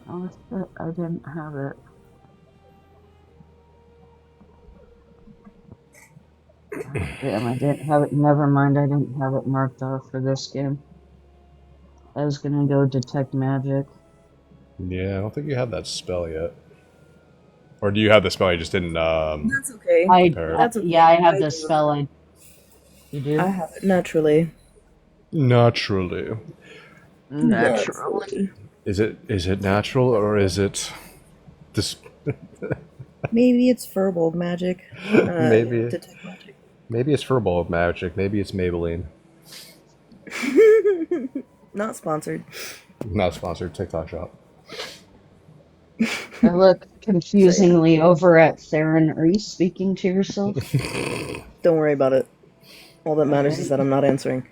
Oh, shit, I didn't have it. Damn, I didn't have it. Never mind, I didn't have it marked off for this game. I was gonna go detect magic. Yeah, I don't think you have that spell yet. Or do you have the spell? You just didn't. That's okay. That's okay. Yeah, I have the spell. You do? I have it naturally. Naturally. Naturally. Is it natural or is it this? Maybe it's Furbolg magic. Maybe Detect magic. Maybe it's Furball magic. Maybe it's Maybelline. Not sponsored. Not sponsored. TikTok shop. I look confusingly over at Theron. Are you speaking to yourself? Don't worry about it. All that matters is that I'm not answering.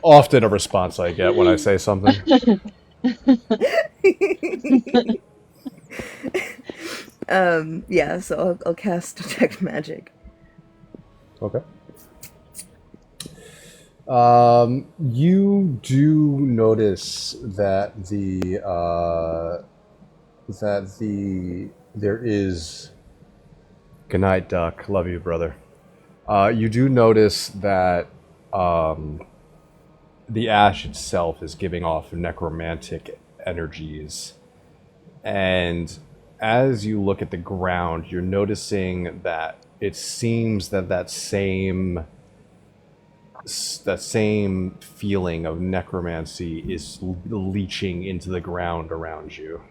Often a response I get when I say something. Yeah, so I'll cast Detect Magic. Okay. You do notice that there is. Good night, Duck. Love you, brother. You do notice that the ash itself is giving off necromantic energies, and as you look at the ground, you're noticing that it seems that same feeling of necromancy is leaching into the ground around you.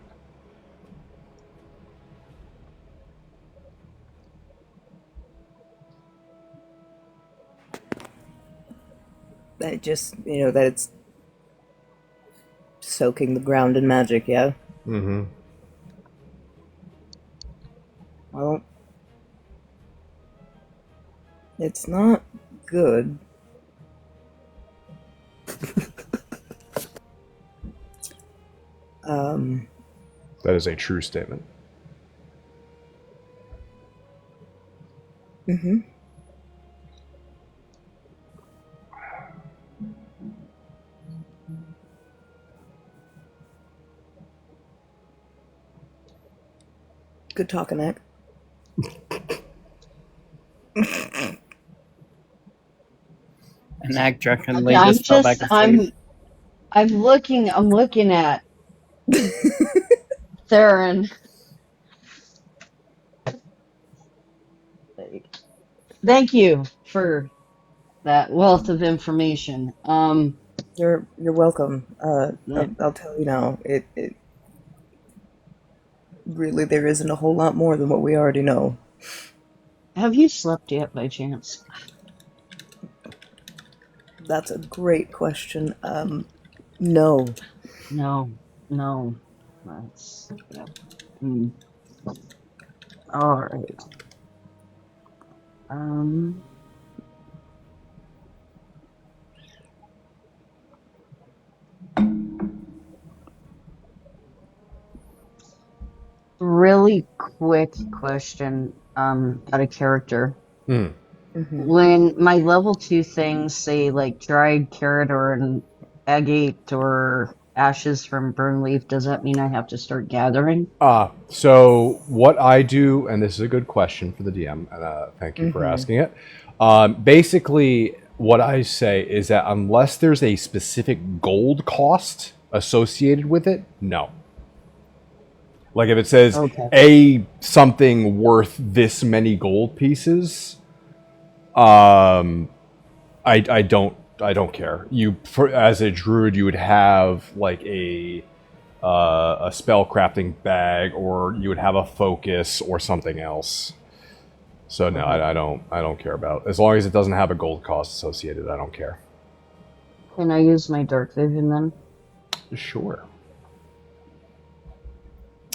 That just, that it's soaking the ground in magic, yeah? Mm-hmm. Well, it's not good. That is a true statement. Mm-hmm. Good talking, Nick. And act drunkenly just fell back asleep. I'm looking at Theron. Thank you for that wealth of information. You're welcome. I'll tell you now. It really, there isn't a whole lot more than what we already know. Have you slept yet, by chance? That's a great question. No. No. That's yep. All right. Really quick question, out of character. Mm-hmm. When my level 2 things say like dried carrot or an agate or ashes from burn leaf, does that mean I have to start gathering? So what I do, and this is a good question for the DM, and thank you for asking it. Basically, what I say is that unless there's a specific gold cost associated with it, no. Like if it says Okay. a something worth this many gold pieces, I don't care. As a druid, you would have like a spell crafting bag, or you would have a focus or something else. So no, I don't care about, as long as it doesn't have a gold cost associated. I don't care. Can I use my dark vision then? Sure.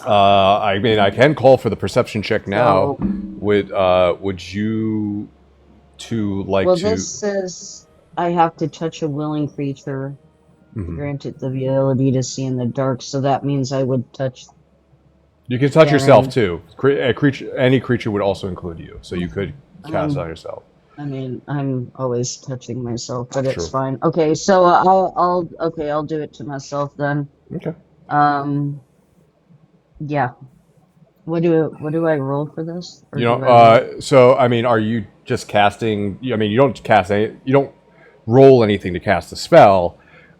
I mean, I can call for the perception check now. So- Would you two like Well, to? this says I have to touch a willing creature to Mhm. grant it the ability to see in the dark. So that means I would touch. You can touch Yeah, yourself right. too. Any creature would also include you, so you could cast on yourself. I mean, I'm always touching myself, but True. it's fine. Okay, so I'll do it to myself then. Okay. Yeah. What do I roll for this? Or You do know, I roll? so I mean, are you just casting? I mean, you don't cast any. You don't roll anything to cast a spell.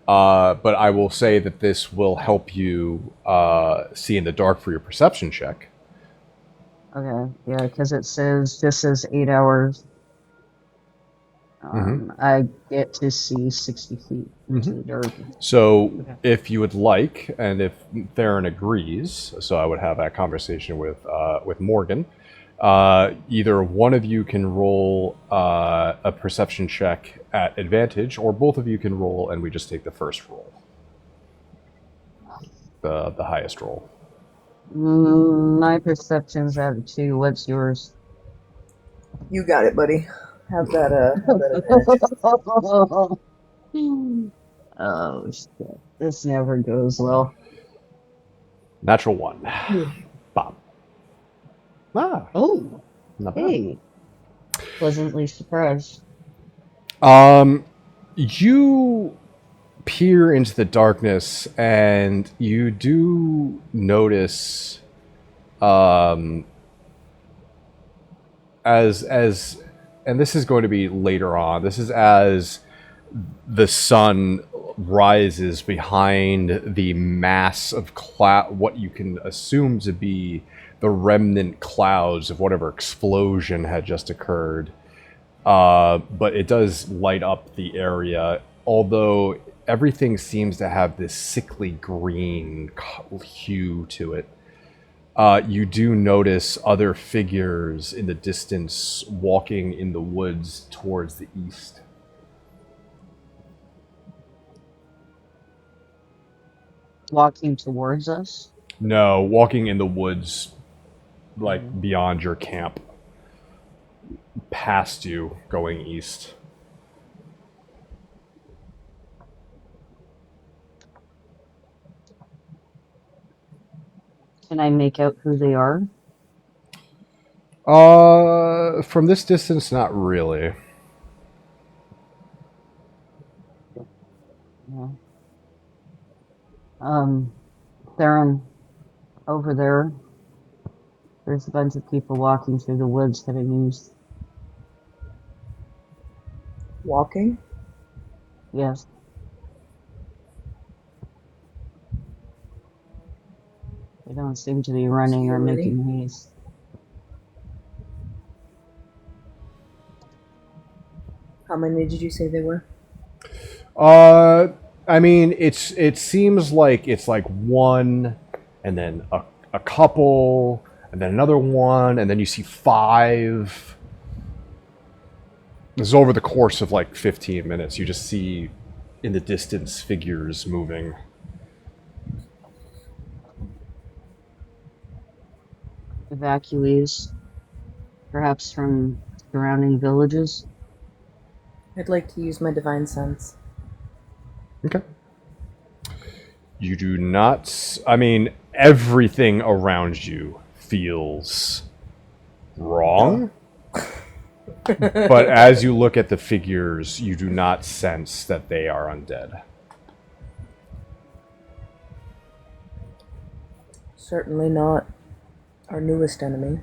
But I will say that this will help you see in the dark for your perception check. Okay, yeah, because it says 8 hours. I get to see 60 feet into the dark. So, Okay. if you would like, and if Theron agrees, so I would have that conversation with Morgan. Either one of you can roll a perception check at advantage, or both of you can roll, and we just take the first roll, the highest roll. My perception's out of 2. What's yours? You got it, buddy. Have that advantage. Oh shit! This never goes well. Natural 1. Bob. Oh, Not bad. hey! Pleasantly surprised. You peer into the darkness, and you do notice, and this is going to be later on. This is as the sun rises behind the mass of what you can assume to be the remnant clouds of whatever explosion had just occurred. But it does light up the area, although everything seems to have this sickly green hue to it. You do notice other figures in the distance walking in the woods towards the east. Walking towards us. No, walking in the woods, like beyond your camp, past you, going east. Can I make out who they are? From this distance, not really. No. Theron, over there. There's a bunch of people walking through the woods heading east. Walking? Yes. They don't seem to be running or Security? making haste. How many did you say they were? I mean, it seems like it's like one, and then a couple, and then another one, and then you see 5. This is over the course of like 15 minutes. You just see in the distance figures moving. Evacuees, perhaps from surrounding villages. I'd like to use my divine sense. Okay. You do not. I mean, everything around you feels wrong. But as you look at the figures, you do not sense that they are undead. Certainly not our newest enemy.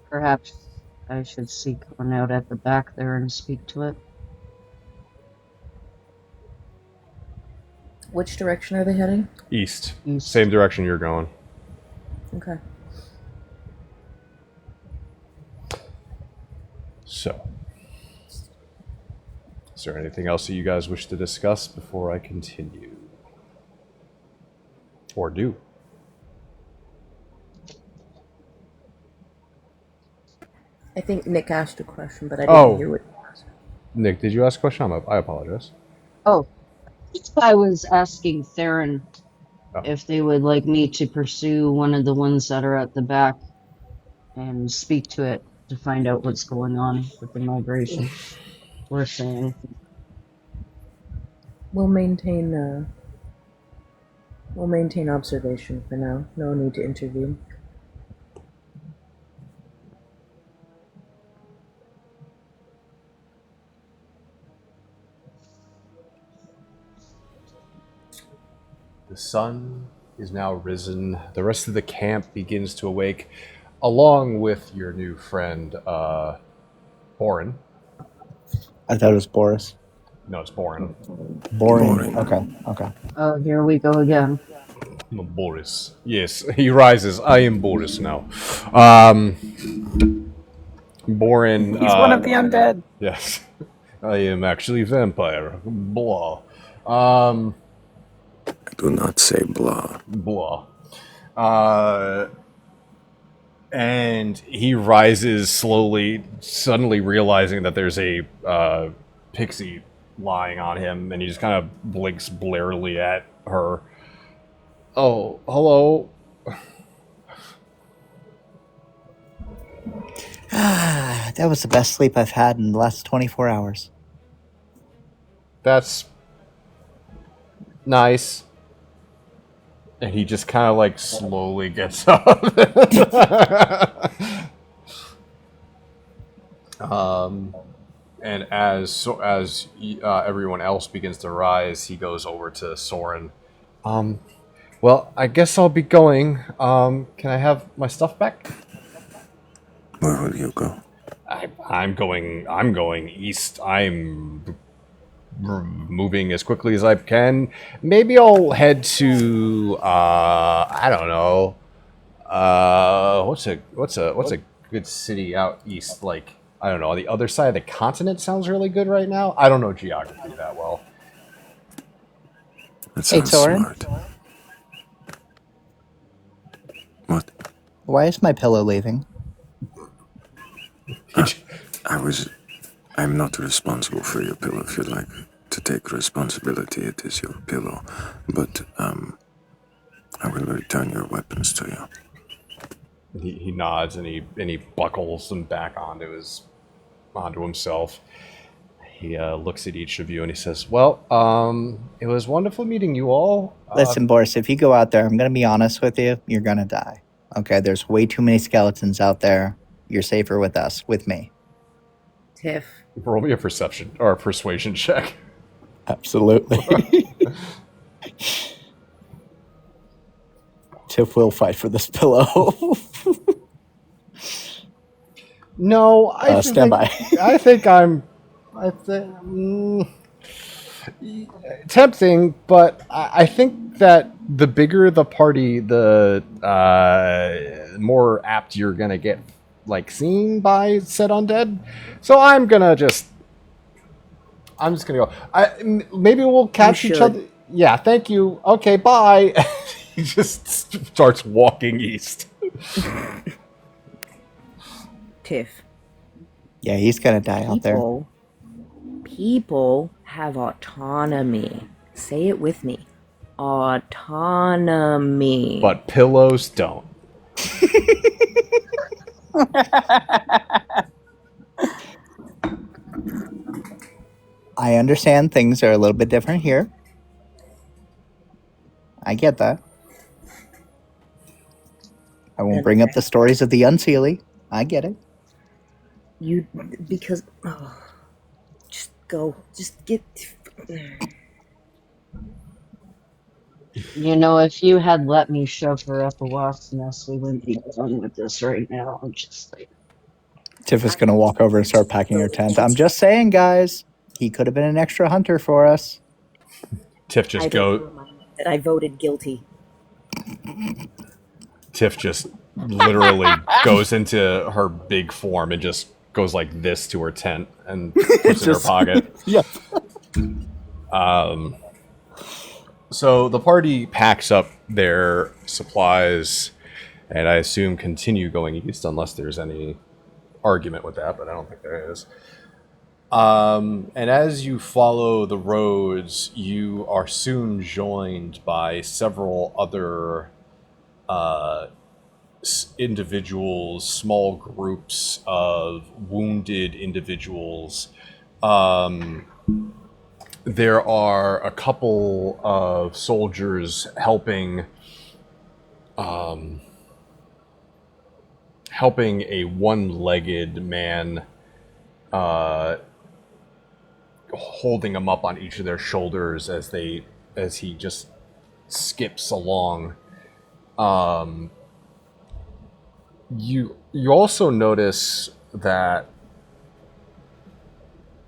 Perhaps I should seek one out at the back there and speak to it. Which direction are they heading? East. East. Same direction you're going. Okay. So, is there anything else that you guys wish to discuss before I continue? Or do? I think Nick asked a question, but I didn't hear what he asked. Nick, did you ask a question? I apologize. Oh, I was asking Theron Oh. if they would like me to pursue one of the ones that are at the back and speak to it to find out what's going on with the migration. We're saying. We'll maintain observation for now. No need to intervene. The sun is now risen. The rest of the camp begins to awake, along with your new friend, Boren. I thought it was Boris. No, it's Boren. Boring. Okay. Oh, here we go again. No, Boris. Yes, he rises. I am Boris now. Boren. He's one of the undead. Yes. I am actually vampire. Blah. Do not say blah. Blah. And he rises slowly, suddenly realizing that there's a pixie lying on him, and he just kind of blinks blearily at her. Oh, hello. That was the best sleep I've had in the last 24 hours. That's nice. And he just kind of like slowly gets up. And as everyone else begins to rise, he goes over to Soren. Well, I guess I'll be going. Can I have my stuff back? Where will you go? I'm going east. I'm moving as quickly as I can. Maybe I'll head to I don't know. What's a good city out east? Like, I don't know. The other side of the continent sounds really good right now. I don't know geography that well. That Hey, sounds Soren. smart. What? Why is my pillow leaving? I'm not responsible for your pillow. If you'd like to take responsibility, it is your pillow. But I will return your weapons to you. He nods and he buckles them back onto himself. He looks at each of you and he says, "Well, it was wonderful meeting you all." Listen, Boris, if you go out there, I'm going to be honest with you, you're going to die. Okay, there's way too many skeletons out there. You're safer with us, with me. Tiff. Roll me a perception or a persuasion check. Absolutely. Tiff will fight for this pillow. No, I stand by. I think tempting, but I think that the bigger the party, the more apt you're gonna get, like, seen by said undead. So I'm just gonna go. Maybe we'll catch each other. Yeah, thank you. Okay, bye. He just starts walking east. Tiff. Yeah, he's going to die out there. People have autonomy. Say it with me. Autonomy. But pillows don't. I understand things are a little bit different here. I get that. I won't bring up the stories of the Unseelie. I get it. Just go. Just get. You know, if you had let me shove her up a wasp's nest, we wouldn't be done with this right now. I'm just like. Tiff is going to walk over and start packing her tent. I'm just saying, guys, he could have been an extra hunter for us. Tiff just go. That I voted guilty. Tiff just literally goes into her big form and just goes like this to her tent and puts it in her pocket. Yeah. So the party packs up their supplies, and I assume continue going east unless there's any argument with that, but I don't think there is. And as you follow the roads, you are soon joined by several other individuals, small groups of wounded individuals. There are a couple of soldiers helping a one-legged man, holding him up on each of their shoulders as he just skips along. You also notice that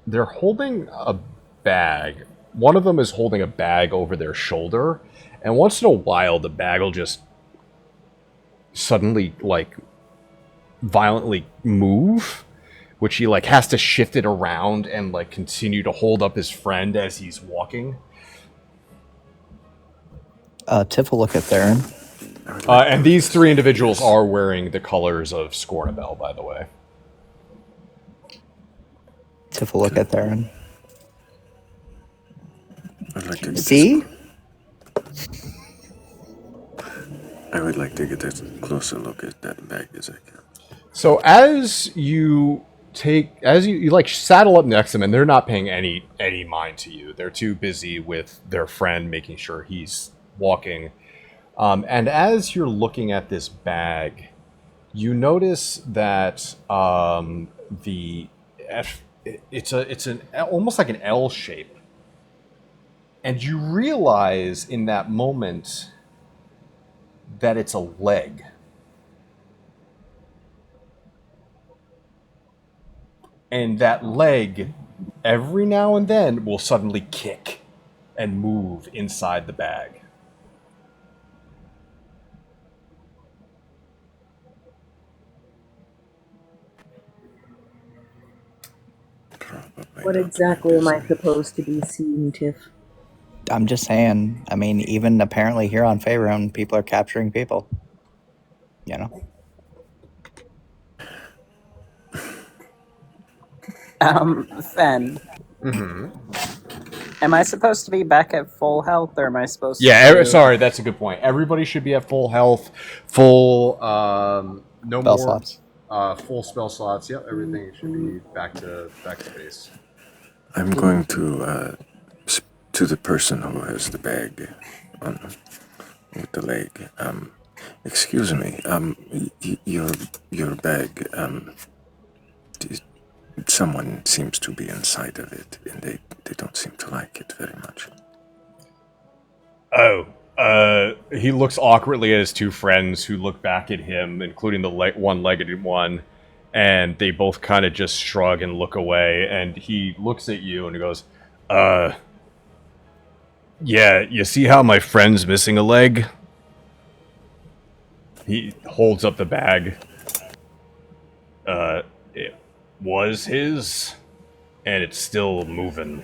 they're holding a bag. One of them is holding a bag over their shoulder, and once in a while the bag will just suddenly violently move, which he has to shift it around and continue to hold up his friend as he's walking. Tiff will look at Theron. And these three individuals are wearing the colors of Scornabel, by the way. Tiff will look at Theron. See? I would like to get a closer look at that bag as I can. So as you saddle up next to them, and they're not paying any mind to you. They're too busy with their friend, making sure he's walking. And as you're looking at this bag, you notice that it's almost like an L shape, and you realize in that moment that it's a leg. And that leg, every now and then, will suddenly kick and move inside the bag. What exactly am I supposed to be seeing, Tiff? I'm just saying. I mean, even apparently here on Faerun, people are capturing people. You know? Fen. Mm-hmm. Am I supposed to be back at full health, or am I supposed to... Yeah, sorry, that's a good point. Everybody should be at full health, full, no spell more... slots. Full spell slots. Yep, everything should be back to base. I'm going to the person who has the bag with the leg. Excuse me. Your bag. Someone seems to be inside of it, and they don't seem to like it very much. Oh, he looks awkwardly at his two friends, who look back at him, including the one-legged one, and they both kind of just shrug and look away, and he looks at you and he goes, yeah, you see how my friend's missing a leg? He holds up the bag. It was his, and it's still moving.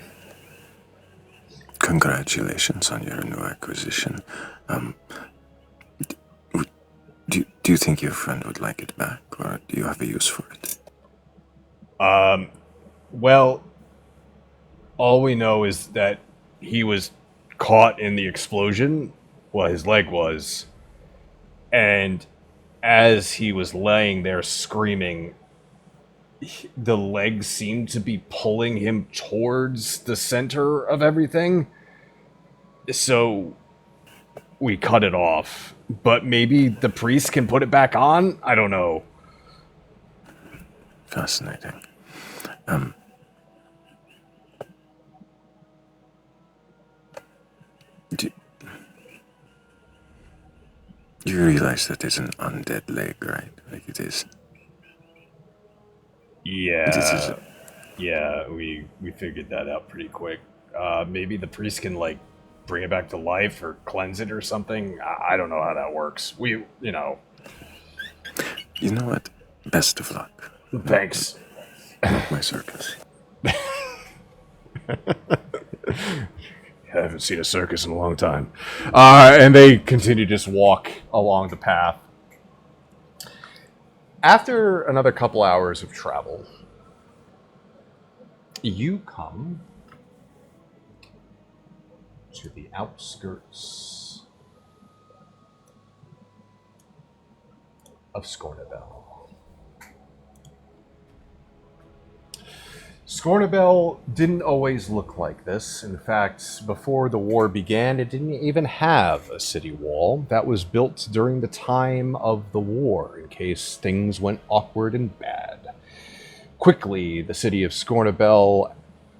Congratulations on your new acquisition. Do you think your friend would like it back, or do you have a use for it? Well, all we know is that he was caught in the explosion. Well, his leg was. And as he was laying there screaming, the leg seemed to be pulling him towards the center of everything. So we cut it off. But maybe the priest can put it back on? I don't know. Fascinating. You realize that it's an undead leg, right? Like it is. Yeah, yeah, we figured that out pretty quick. Maybe the priest can like bring it back to life or cleanse it or something. I don't know how that works. You know. You know what? Best of luck. Thanks. Not my circus. I haven't seen a circus in a long time. And they continue to just walk along the path. After another couple hours of travel, you come to the outskirts of Scornabel. Scornabel didn't always look like this. In fact, before the war began, it didn't even have a city wall. That was built during the time of the war, in case things went awkward and bad. Quickly, the city of Scornabel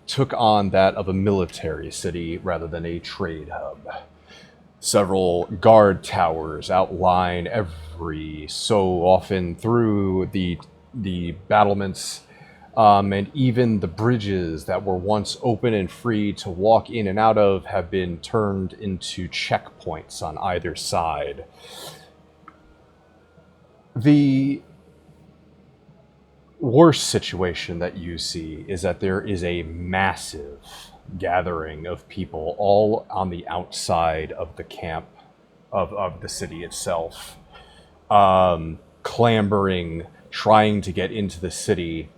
took on that of a military city rather than a trade hub. Several guard towers outline every so often through the battlements, and even the bridges that were once open and free to walk in and out of have been turned into checkpoints on either side. The worst situation that you see is that there is a massive gathering of people all on the outside of the camp of the city itself, clambering, trying to get into the city.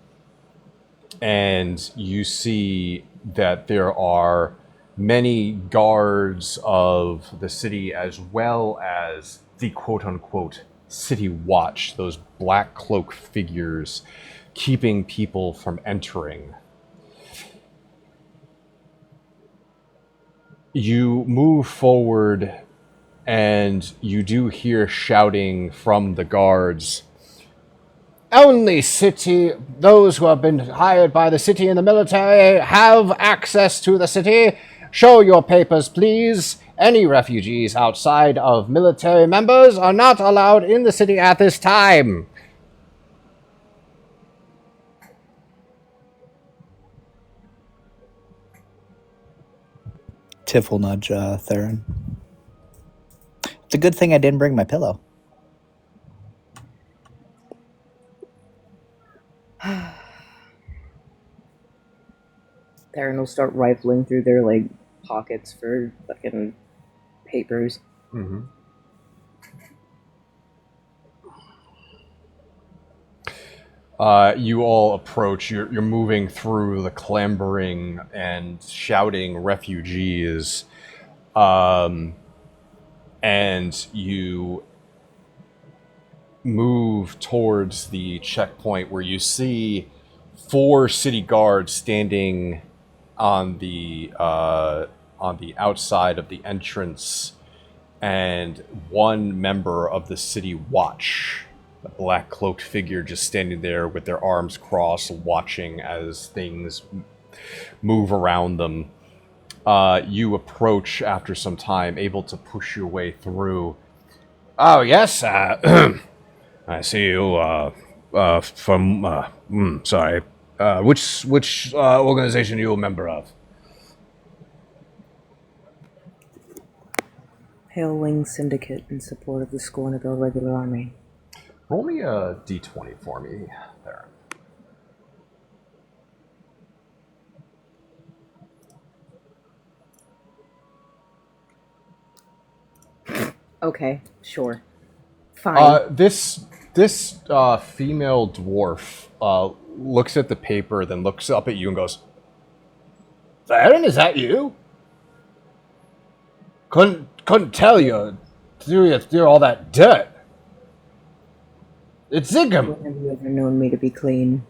And you see that there are many guards of the city as well as the quote-unquote city watch, those black cloak figures keeping people from entering. You move forward and you do hear shouting from the guards. Only those who have been hired by the city and the military have access to the city. Show your papers, please. Any refugees outside of military members are not allowed in the city at this time. Tiff will nudge Theron. It's a good thing I didn't bring my pillow. Theron will start rifling through their like pockets for fucking papers. Mm-hmm. You all approach. You're moving through the clambering and shouting refugees, and you move towards the checkpoint where you see 4 city guards standing on the outside of the entrance, and 1 member of the city watch, a black cloaked figure just standing there with their arms crossed, watching as things move around them. You approach after some time, able to push your way through. Oh yes, I see you from. Sorry. Which organization are you a member of? Pale Wing Syndicate in support of the Scornabel Regular Army. Roll me a d20 for me, there. Okay, sure. Fine. This female dwarf looks at the paper, then looks up at you and goes, "Theron, is that you? Couldn't tell you through all that dirt. It's Zigam." When have you ever known me to be clean?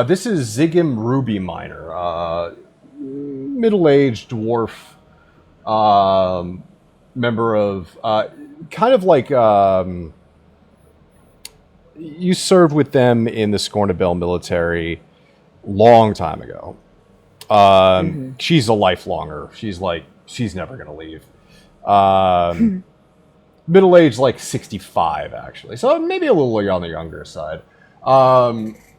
This is Zigam Ruby Miner, middle-aged dwarf, member of, kind of like, you served with them in the Scornabel military long time ago. She's a lifelonger. She's never going to leave. Middle-aged, like 65, actually. So maybe a little on the younger side.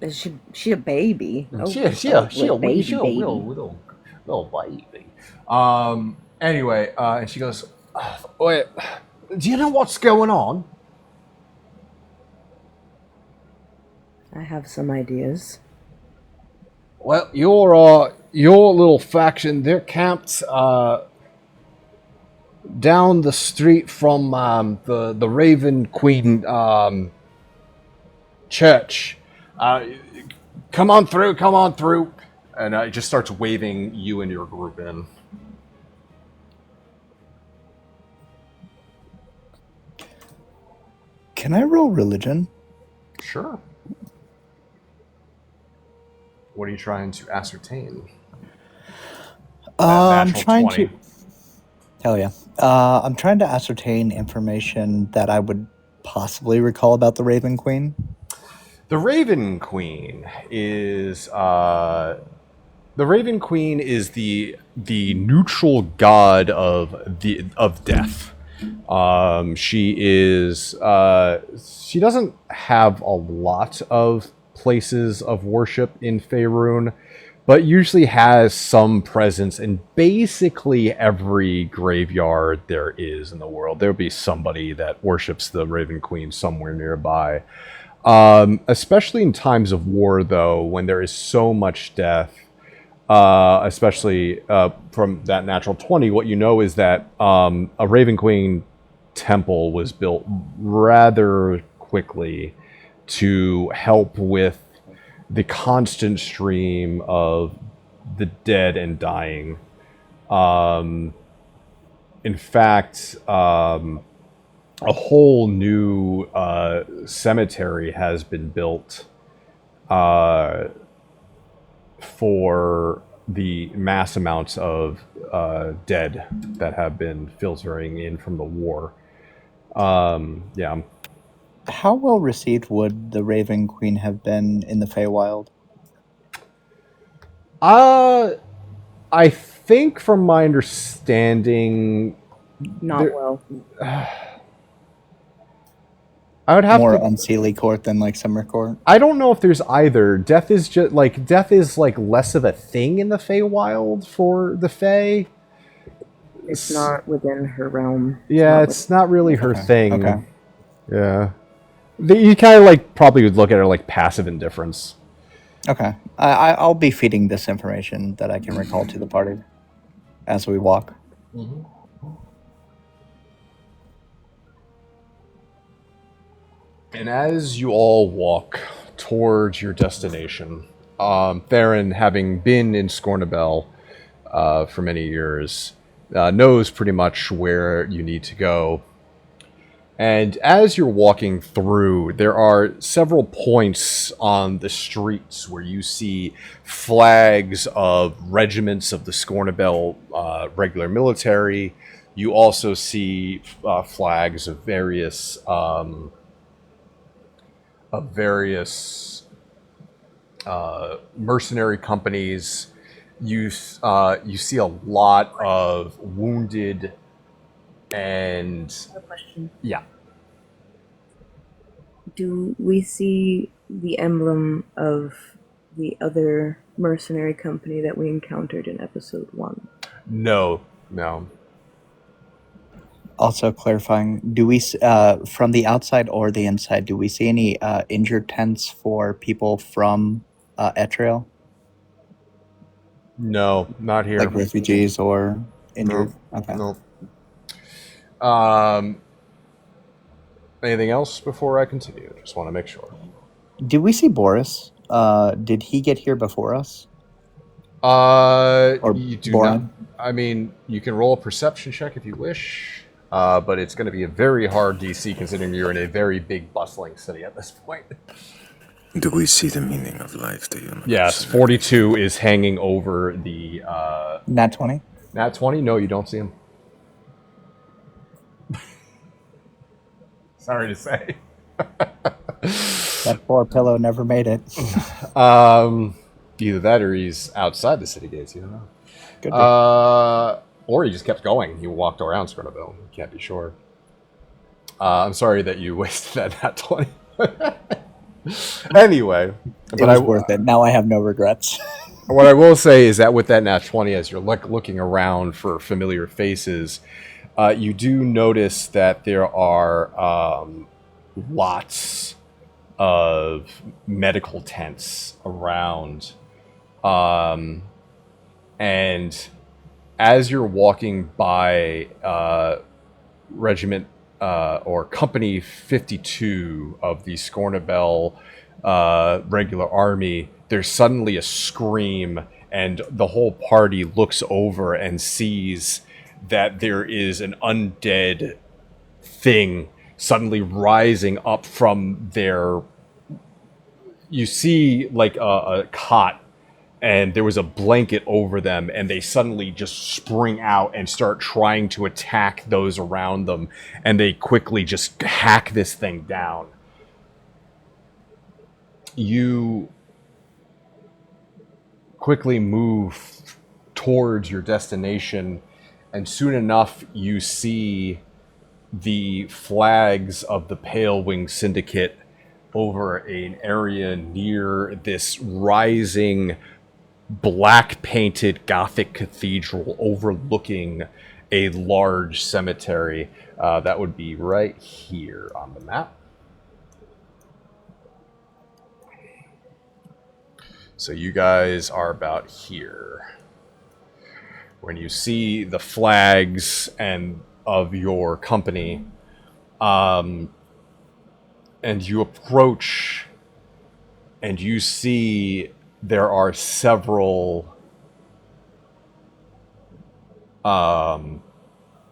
Is she a baby? Oh, She little a baby. little baby. Anyway, and she goes, "Wait, do you know what's going on?" I have some ideas. Well, your little faction, they're camped down the street from the Raven Queen church. Come on through. And it just starts waving you and your group in. Can I roll religion? Sure. What are you trying to ascertain? I'm Natural trying 20. to. Hell yeah. I'm trying to ascertain information that I would possibly recall about the Raven Queen. The Raven Queen is the neutral god of death. She doesn't have a lot of places of worship in Faerun, but usually has some presence in basically every graveyard there is in the world. There'll be somebody that worships the Raven Queen somewhere nearby. Especially in times of war, though, when there is so much death, especially from that natural 20, what you know is that a Raven Queen temple was built rather quickly to help with the constant stream of the dead and dying. In fact, a whole new cemetery has been built for the mass amounts of dead that have been filtering in from the war. Yeah. How well received would the Raven Queen have been in the Feywild? I think from my understanding, Not well. I would have More to. unseelie court than like summer court. I don't know if there's either. Death is like less of a thing in the Feywild for the Fey. It's not within her realm. Yeah, it's not really her thing. Okay. Yeah. You kind of like probably would look at her like passive indifference. Okay. I'll be feeding this information that I can recall to the party as we walk. Mm-hmm. And as you all walk towards your destination, Theron, having been in Scornabel for many years, knows pretty much where you need to go. And as you're walking through, there are several points on the streets where you see flags of regiments of the Scornabel regular military. You also see flags of various mercenary companies. You see a lot of wounded and I have a question. yeah. Do we see the emblem of the other mercenary company that we encountered in episode 1? No. Also clarifying, do we, from the outside or the inside, do we see any injured tents for people from Etriel? No, not here. Like refugees or injured? Okay. No. Anything else before I continue? Just want to make sure. Did we see Boris? Did he get here before us? Or You do Boran? not. I mean, you can roll a perception check if you wish, but it's going to be a very hard DC considering you're in a very big, bustling city at this point. Do we see the meaning of life, the universe? Yes, 42 is hanging over the... Nat 20? Nat 20? No, you don't see him. Sorry to say. That poor pillow never made it. Either that or he's outside the city gates, you don't know. Good. Or he just kept going. He walked around Scornabel. You can't be sure. I'm sorry that you wasted that nat 20. Anyway, It was worth it. Now I have no regrets. What I will say is that with that nat 20, as you're looking around for familiar faces, you do notice that there are lots of medical tents around. And as you're walking by Regiment or Company 52 of the Scornabel regular army, there's suddenly a scream, and the whole party looks over and sees that there is an undead thing suddenly rising up from their... You see like a cot, and there was a blanket over them, and they suddenly just spring out and start trying to attack those around them, and they quickly just hack this thing down. You quickly move towards your destination, and soon enough you see the flags of the Pale Wing Syndicate over an area near this rising black painted Gothic cathedral overlooking a large cemetery. That would be right here on the map. So you guys are about here. When you see the flags and of your company, and you approach, and you see there are several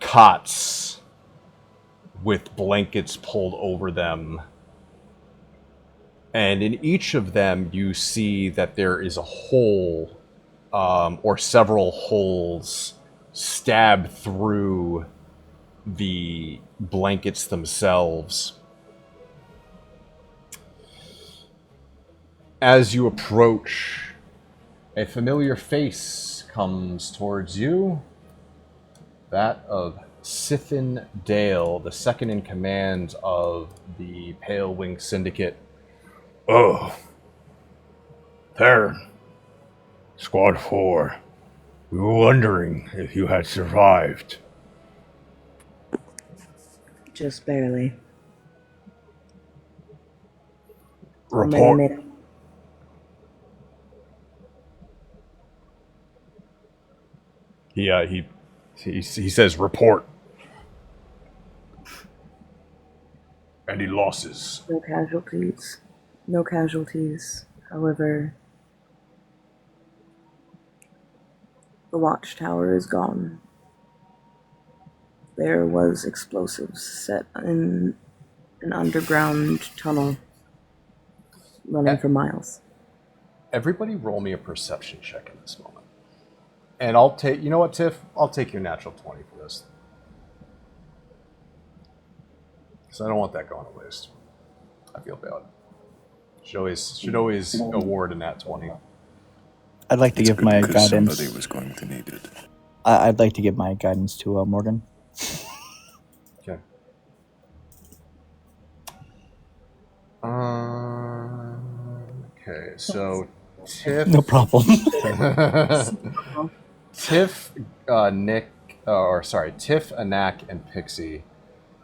cots with blankets pulled over them. And in each of them, you see that there is a hole, or several holes, stabbed through the blankets themselves. As you approach, a familiar face comes towards you. That of Sithin Dale, the second in command of the Pale Wing Syndicate. Oh, there. Squad 4. We were wondering if you had survived. Just barely. Report. He says report. Any losses? No casualties. No casualties. However, the watchtower is gone. There was explosives set in an underground tunnel running for miles. Everybody roll me a perception check in this moment. And I'll take... You know what, Tiff? I'll take your natural 20 for this. So I don't want that going to waste. I feel bad. Should always award a nat 20. I'd like to give my guidance. Somebody was going to need it. I'd like to give my guidance to Morgan. Okay. Okay, so Tiff... No problem. Tiff, Tiff, Anak, and Pixie,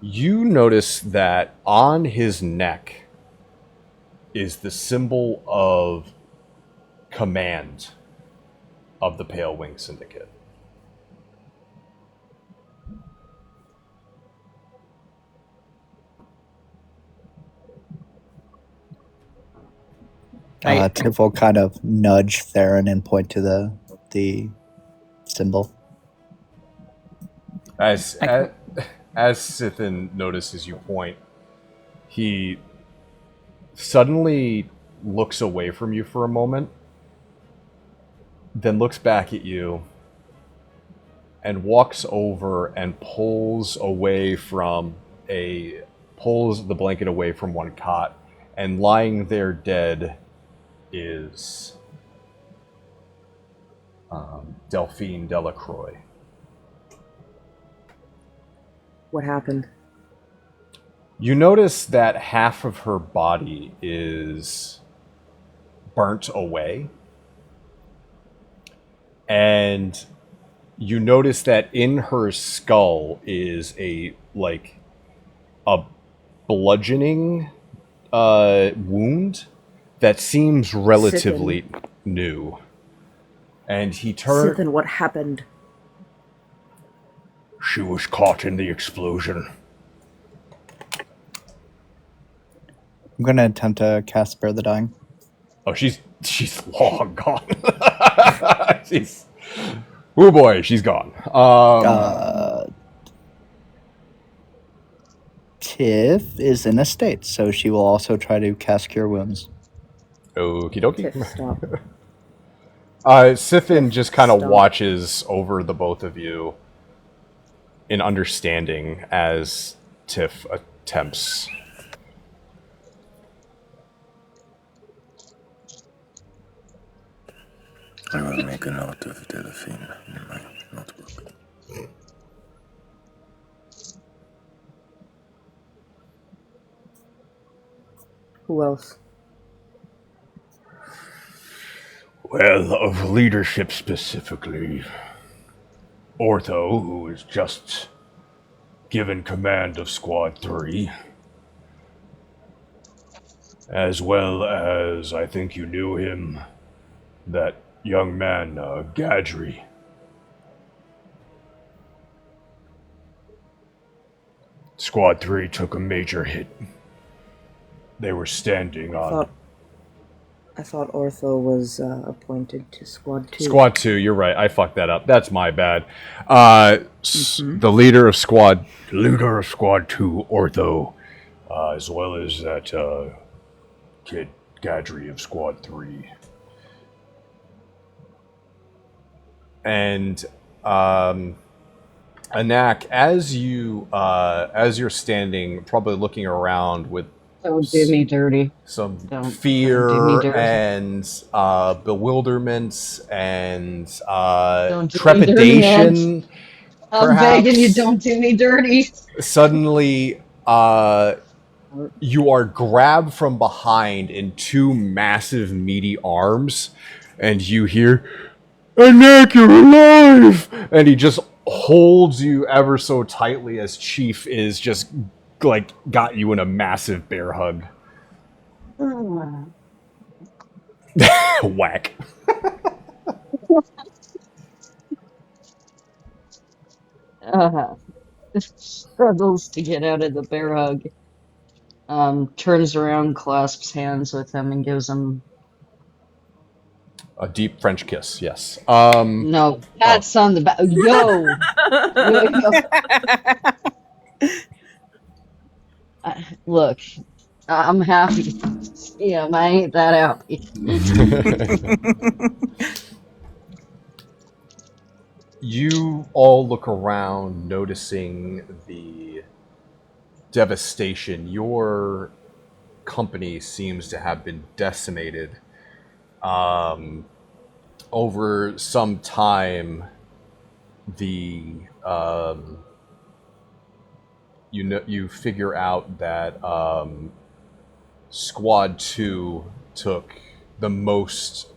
you notice that on his neck is the symbol of command of the Pale Wing Syndicate. Tiff will kind of nudge Theron and point to the symbol. As Sithin notices you point, he suddenly looks away from you for a moment, then looks back at you, and walks over and pulls the blanket away from one cot, and lying there dead is Delphine Delacroix. What happened? You notice that half of her body is burnt away. And you notice that in her skull is a bludgeoning wound that seems relatively new. And he turned. Sithin, what happened? She was caught in the explosion. I'm going to attempt to cast Spare the Dying. Oh, she's long gone. Oh boy, she's gone. Tiff is in a state, so she will also try to cast Cure Wounds. Okie dokie. Tiff, stop. Sifin just kind of Stop. watches over the both of you in understanding as Tiff attempts. I will make a note of Delphine in my notebook. Who else? Well, of leadership specifically, Ortho, who is just given command of Squad 3, as well as, I think you knew him, that young man, Gadri. Squad 3 took a major hit. They were standing on... I thought Ortho was appointed to Squad 2. Squad 2, you're right. I fucked that up. That's my bad. The leader of Squad 2, Ortho, as well as that kid Gadri of Squad 3. And Anak, as you're standing, probably looking around with Don't do me dirty. some Don't do me fear dirty. and bewilderment and Don't do me dirty, trepidation. I'm begging you, don't do me dirty. Suddenly, you are grabbed from behind in two massive, meaty arms, and you hear, "Anak, you're alive!" And he just holds you ever so tightly as Chief is just got you in a massive bear hug. Whack. Struggles to get out of the bear hug. Turns around, clasps hands with him, and gives him A deep French kiss, yes. no pats on the back. Look, I'm happy. Yeah, I ain't that happy. You all look around, noticing the devastation. Your company seems to have been decimated. Over some time, you figure out that Squad 2 took the most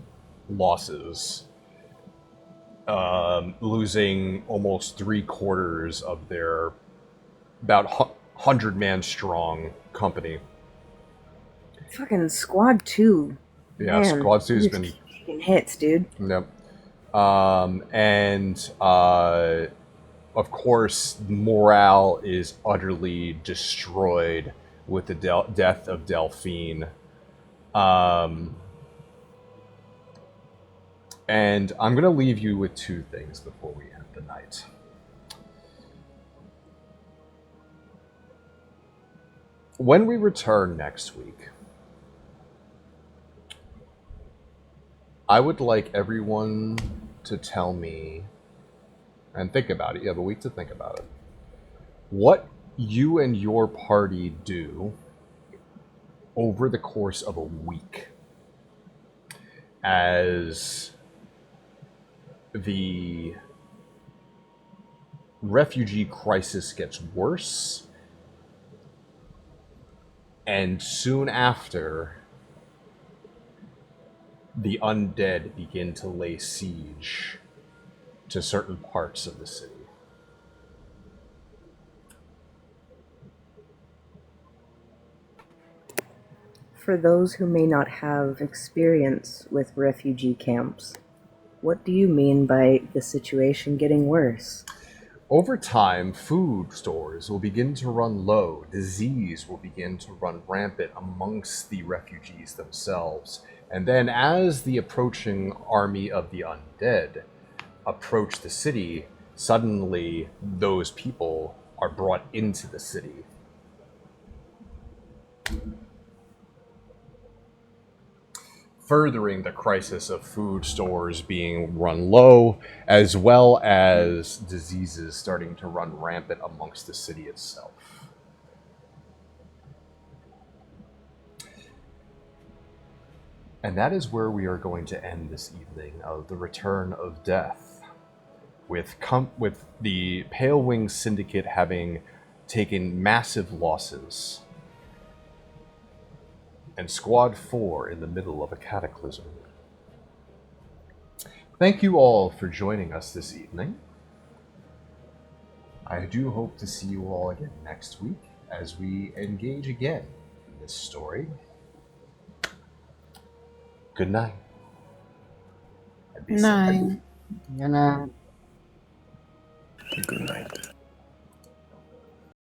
losses, losing almost 3/4 of their about 100-man strong company. Fucking Squad 2. Yeah, Man, Squad 2's you're been... taking hits, dude. Yep. Of course, morale is utterly destroyed with the death of Delphine. And I'm going to leave you with two things before we end the night. When we return next week, I would like everyone to tell me, and think about it, you have a week to think about it, what you and your party do over the course of a week as the refugee crisis gets worse And soon after, the undead begin to lay siege to certain parts of the city. For those who may not have experience with refugee camps, what do you mean by the situation getting worse? Over time, food stores will begin to run low. Disease will begin to run rampant amongst the refugees themselves. And then, as the approaching army of the undead approach the city, suddenly those people are brought into the city. Furthering the crisis of food stores being run low, as well as diseases starting to run rampant amongst the city itself. And that is where we are going to end this evening of The Return of Death, with the Pale Wing Syndicate having taken massive losses, and Squad 4 in the middle of a cataclysm. Thank you all for joining us this evening. I do hope to see you all again next week as we engage again in this story. Good night. And be safe. Nine. And Good night.